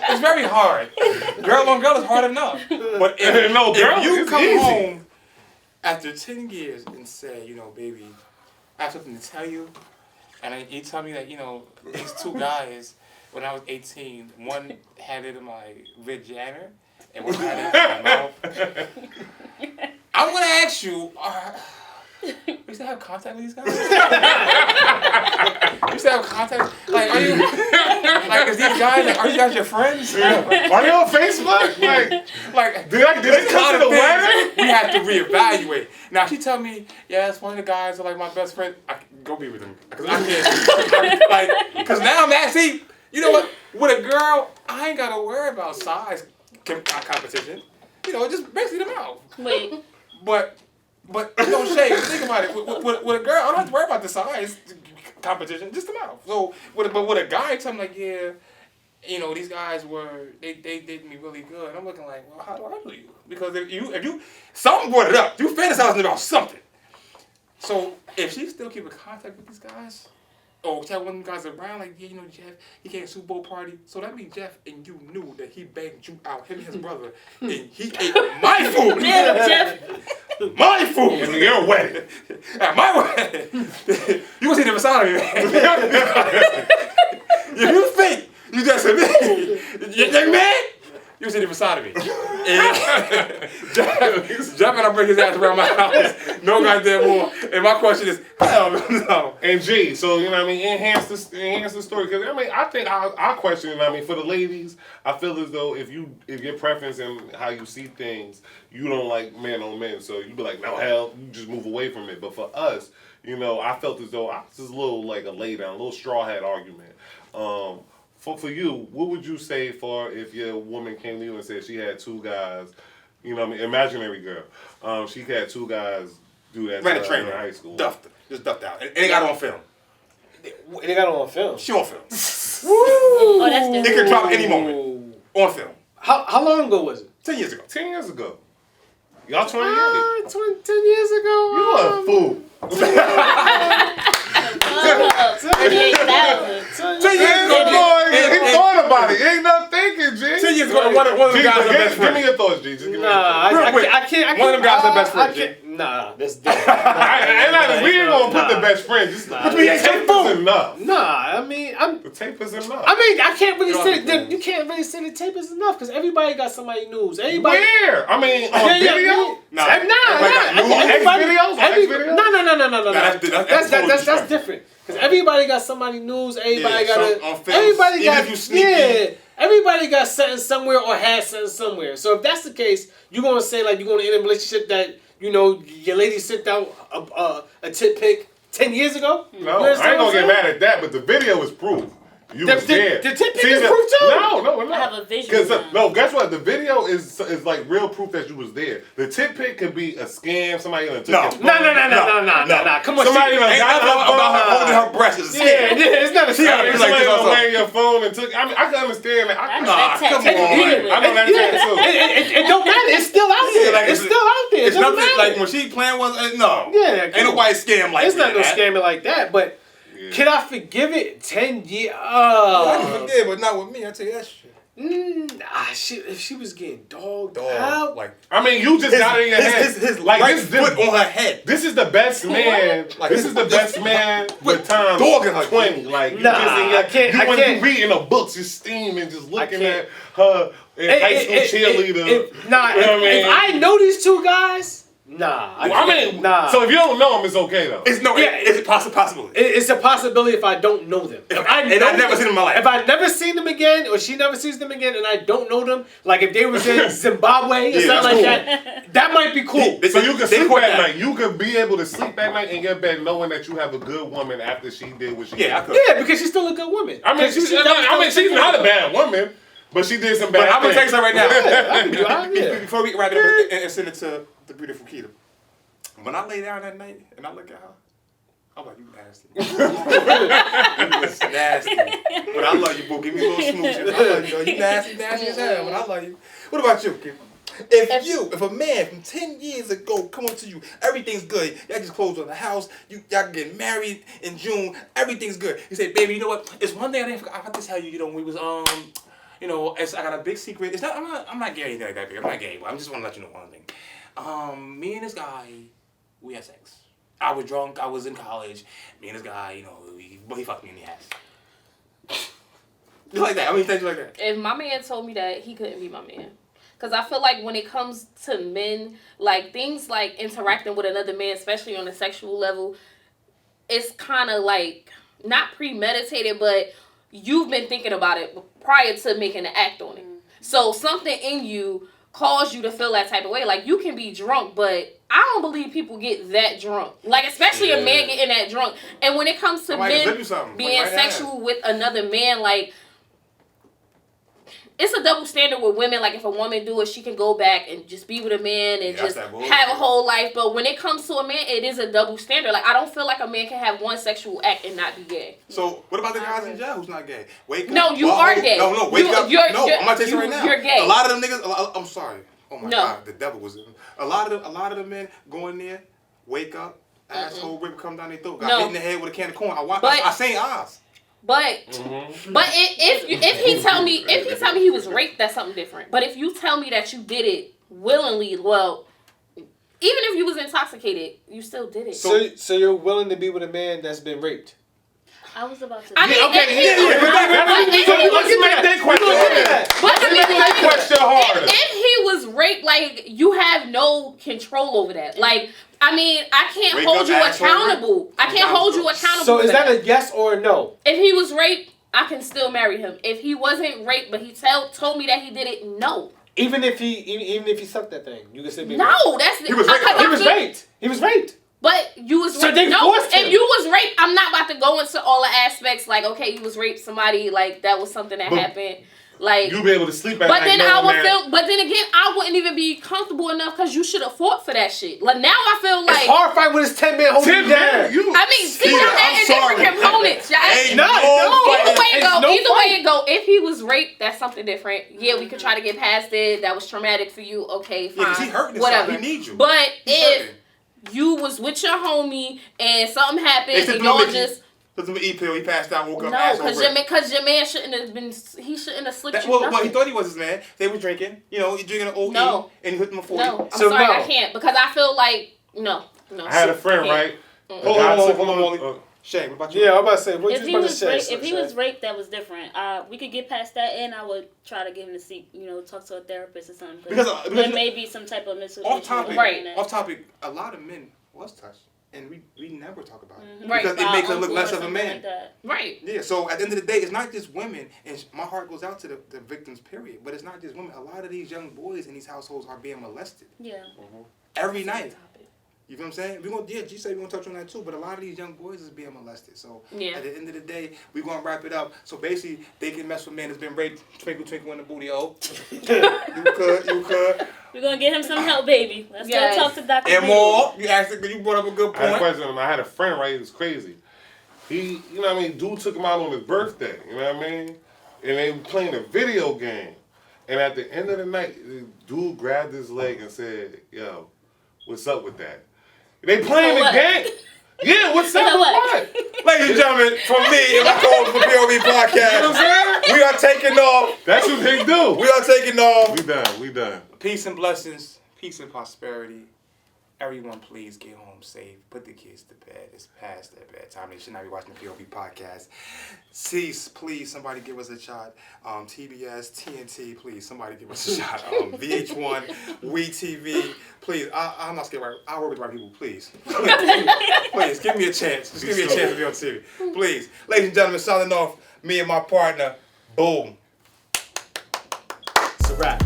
it's very hard. Girl on girl is hard enough. But if you come home after 10 years and say, you know, baby, I have something to tell you, and you tell me that, you know, these two guys. When I was 18, one had it in my vagina and one had it in my mouth. I'm gonna ask you, you still have contact with these guys? You still have contact? Like, are you? Like, is these guys? Like, are you guys your friends? Are they on Facebook? Like, did they come to the wedding? We have to reevaluate. Now, she tell me, yes, one of the guys are like my best friend. Go be with him because I can't. Like, because now I'm actually. You know what? With a girl, I ain't gotta worry about size competition. You know, just basically the mouth. Wait. But no shade. Think about it. With a girl, I don't have to worry about the size competition, just the mouth. So, with a guy, tell me like, yeah, you know, these guys they did me really good. And I'm looking like, well, how do I do you? Because if you something brought it up, you fantasizing about something. So if she still keeping contact with these guys. Oh, tell one of them guys around, like, yeah, you know, Jeff, he came to a Super Bowl party. So that means Jeff and you knew that he banged you out, him and his brother, and he ate my food. Yeah, Jeff. My food. And your wedding. At my wedding. You gonna see the facade of me, man. If you think you just a man, you think, man, You see a different side of me. Jeff and I bring his ass around my house. No goddamn more. And my question is, hell no. And G, so, you know what I mean, enhance the story. Because, I mean, I think our question, you know what I mean, for the ladies, I feel as though if your preference and how you see things, you don't like men on men. So you be like, no, hell, you just move away from it. But for us, you know, I felt as though I was just a little like a lay down, a little straw hat argument. For you, what would you say for if your woman came to you and said she had two guys, you know what I mean, imaginary girl, she had two guys do that Ran a to train her in high school. Just duffed out. And they got it on film. They got it on film. She on film. Oh, that's different. It could drop any moment. On film. How long ago was it? 10 years ago. 10 years ago. Y'all 28. 10 years ago. You a fool. 38,000. 10 years ago. He thought about it. He ain't not thinking, G. 10 years ago, one of them guys are best Give me friend. your thoughts, G. Just give me your Nah, thoughts. Real quick. I can't. One of them guys are best friends, I can't. Nah, that's different. We ain't gonna put the best friend. Just the tape is enough. Nah, I mean, The tape is enough. I can't really say that. You can't really say the tape is enough because everybody got somebody news. Everybody. Where? I mean, on video? Nah. No. That's different. Because everybody got somebody news. Everybody got everybody got something somewhere or had something somewhere. So if that's the case, you're gonna say like you're gonna end a relationship that you know your lady sent out a tit pic 10 years ago. No, I ain't gonna get mad at that, but the video is proof. You was there. The tit pic is proof too. No, I have a vision. No, guess what? The video is like real proof that you was there. The tit pic could be a scam. Somebody gonna took your phone. No. Come on, Somebody Ain't nothing about her holding her breast is a scam. Yeah, it's not a scam. Somebody gonna wear your phone and took. I mean, I can understand that. Come on. I know that too. It don't matter. It's still out there. Like, It's still out there. It's nothing like when she playing was no. Yeah, Ain't nobody scam like it's that. not no scamming like that, but can I forgive it? 10 years? I can forgive, but not with me. I tell you that shit. If she was getting dogged Dog, out, like I mean, you just got it in your head. His like right this foot on her head. This is the best man. Like, this is the best man with time dogging her. 20. Like you Nah, just in your, I can't. You reading the books, you're steaming, just looking at her in high school cheerleader. If I know these two guys, nah. So if you don't know them, it's okay though. It's a possibility. It's a possibility if I don't know them. I've never seen them in my life. If I never seen them again, or she never sees them again, and I don't know them, like if they was in Zimbabwe or something like that, that might be cool. So you can sleep at night. You could be able to sleep at night in your bed knowing that you have a good woman after she did what she did. I could. Yeah, because she's still a good woman. I mean, she's not a bad woman, but she did some bad things. I'm gonna text her right now. Yeah. Before we wrap it up and send it to the beautiful Keita. When I lay down that night and I look at her, I'm like, you nasty. You was nasty. But I love you, boo. Give me a little smooches. I love you, though. You nasty as hell. But I love you. What about you, Kim? If a man from 10 years ago come up to you, everything's good. Y'all just closed on the house. Y'all getting married in June. Everything's good. You say, baby, you know what? It's one thing I forgot to tell you. You know, we was you know, I got a big secret. It's not. I'm not gay or anything like that, baby. I'm not gay. But I just want to let you know one thing. Me and this guy, we had sex. I was drunk. I was in college. Me and this guy, you know, he fucked me in the ass. Just like that. I mean, things like that. If my man told me that, he couldn't be my man. Because I feel like when it comes to men, like things like interacting with another man, especially on a sexual level, it's kind of like not premeditated, but you've been thinking about it prior to making an act on it. So something in you caused you to feel that type of way. Like you can be drunk, but I don't believe people get that drunk. Like especially a man getting that drunk. And when it comes to men being sexual with another man, like it's a double standard with women. Like if a woman do it, she can go back and just be with a man and just have a whole life. But when it comes to a man, it is a double standard. Like I don't feel like a man can have one sexual act and not be gay. So what about the guys in jail who's not gay? Wake up. No, you are gay. No, wake up. No, I'm gonna tell you right now. You're gay. A lot of them niggas. I'm sorry. Oh my God, the devil was in them. A lot of the men go in there, wake up, asshole rip come down their throat, got hit in the head with a can of corn. I seen eyes. But if he tell me he was raped, that's something different. But if you tell me that you did it willingly, well, even if you was intoxicated, you still did it. So you're willing to be with a man that's been raped? I was about to. I mean, Let's make that question harder. If he was raped, like, you have no control over that. Like, I mean, I can't hold you accountable. I can't hold you accountable. So is that a yes or a no? If he was raped, I can still marry him. If he wasn't raped, but he told me that he did it, no. Even if he sucked that thing, you can still be no. raped. That's he was raped. He was raped. But you was so raped. No, if you was raped, I'm not about to go into all the aspects. Like, okay, you was raped. Somebody like that was something that happened. Like you be able to sleep at night. But then I would feel. But then again, I wouldn't even be comfortable enough because you should have fought for that shit. Like now, I feel like it's hard fight with his 10-man holding you down. I mean, see, y'all in different components. Either way it go. If he was raped, that's something different. Yeah, we could try to get past it. That was traumatic for you. Okay, fine. Yeah, he hurting whatever. He needs you. But if you was with your homie and something happened and y'all just. Because of an E-pill, he passed out, woke up, no, because your man shouldn't have been. He shouldn't have slipped you. Well, he thought he was his man. They were drinking. You know, he drinking an OE. No. And he hit him a 40. No, I'm sorry, I can't because I feel like no. I had a friend, right? Hold on. Shay, what about you? Yeah, I'm about to say. If he was raped, that was different. We could get past that, and I would try to give him a seat. You know, talk to a therapist or something. Because there may be some type of mental off topic. Right. Off topic. A lot of men was touched. And we never talk about it. Right. Because it makes them look less of a man. Like right. Yeah, so at the end of the day, it's not just women, and my heart goes out to the victims, period. But it's not just women. A lot of these young boys in these households are being molested. Yeah. Every night. You know what I'm saying? G said we're going to touch on that too, but a lot of these young boys is being molested. So at the end of the day, we're going to wrap it up. So basically, they can mess with men that's been raped, twinkle, twinkle in the booty hole. You could. We're going to get him some help, baby. Let's go talk to Dr. And more, you brought up a good point. I had a question. I had a friend, right? It was crazy. He, you know what I mean? Dude took him out on his birthday, you know what I mean? And they were playing a video game. And at the end of the night, the dude grabbed his leg and said, yo, what's up with that? They playing the game. Yeah, what's up with what? Ladies and gentlemen, from me and my co-host for POV Podcast, you know what I'm saying? We are taking off. That's what they do. We are taking off. We done. Peace and blessings. Peace and prosperity. Everyone, please get home safe. Put the kids to bed. It's past their bedtime. They should not be watching the POV Podcast. Cease, please, somebody give us a shot. TBS, TNT, please, somebody give us a shot. VH1, WeTV, please. I'm not scared. I'll work with the right people, please. Please, give me a chance. Just give me a chance to be on TV. Please. Ladies and gentlemen, signing off, me and my partner. Boom. It's a wrap.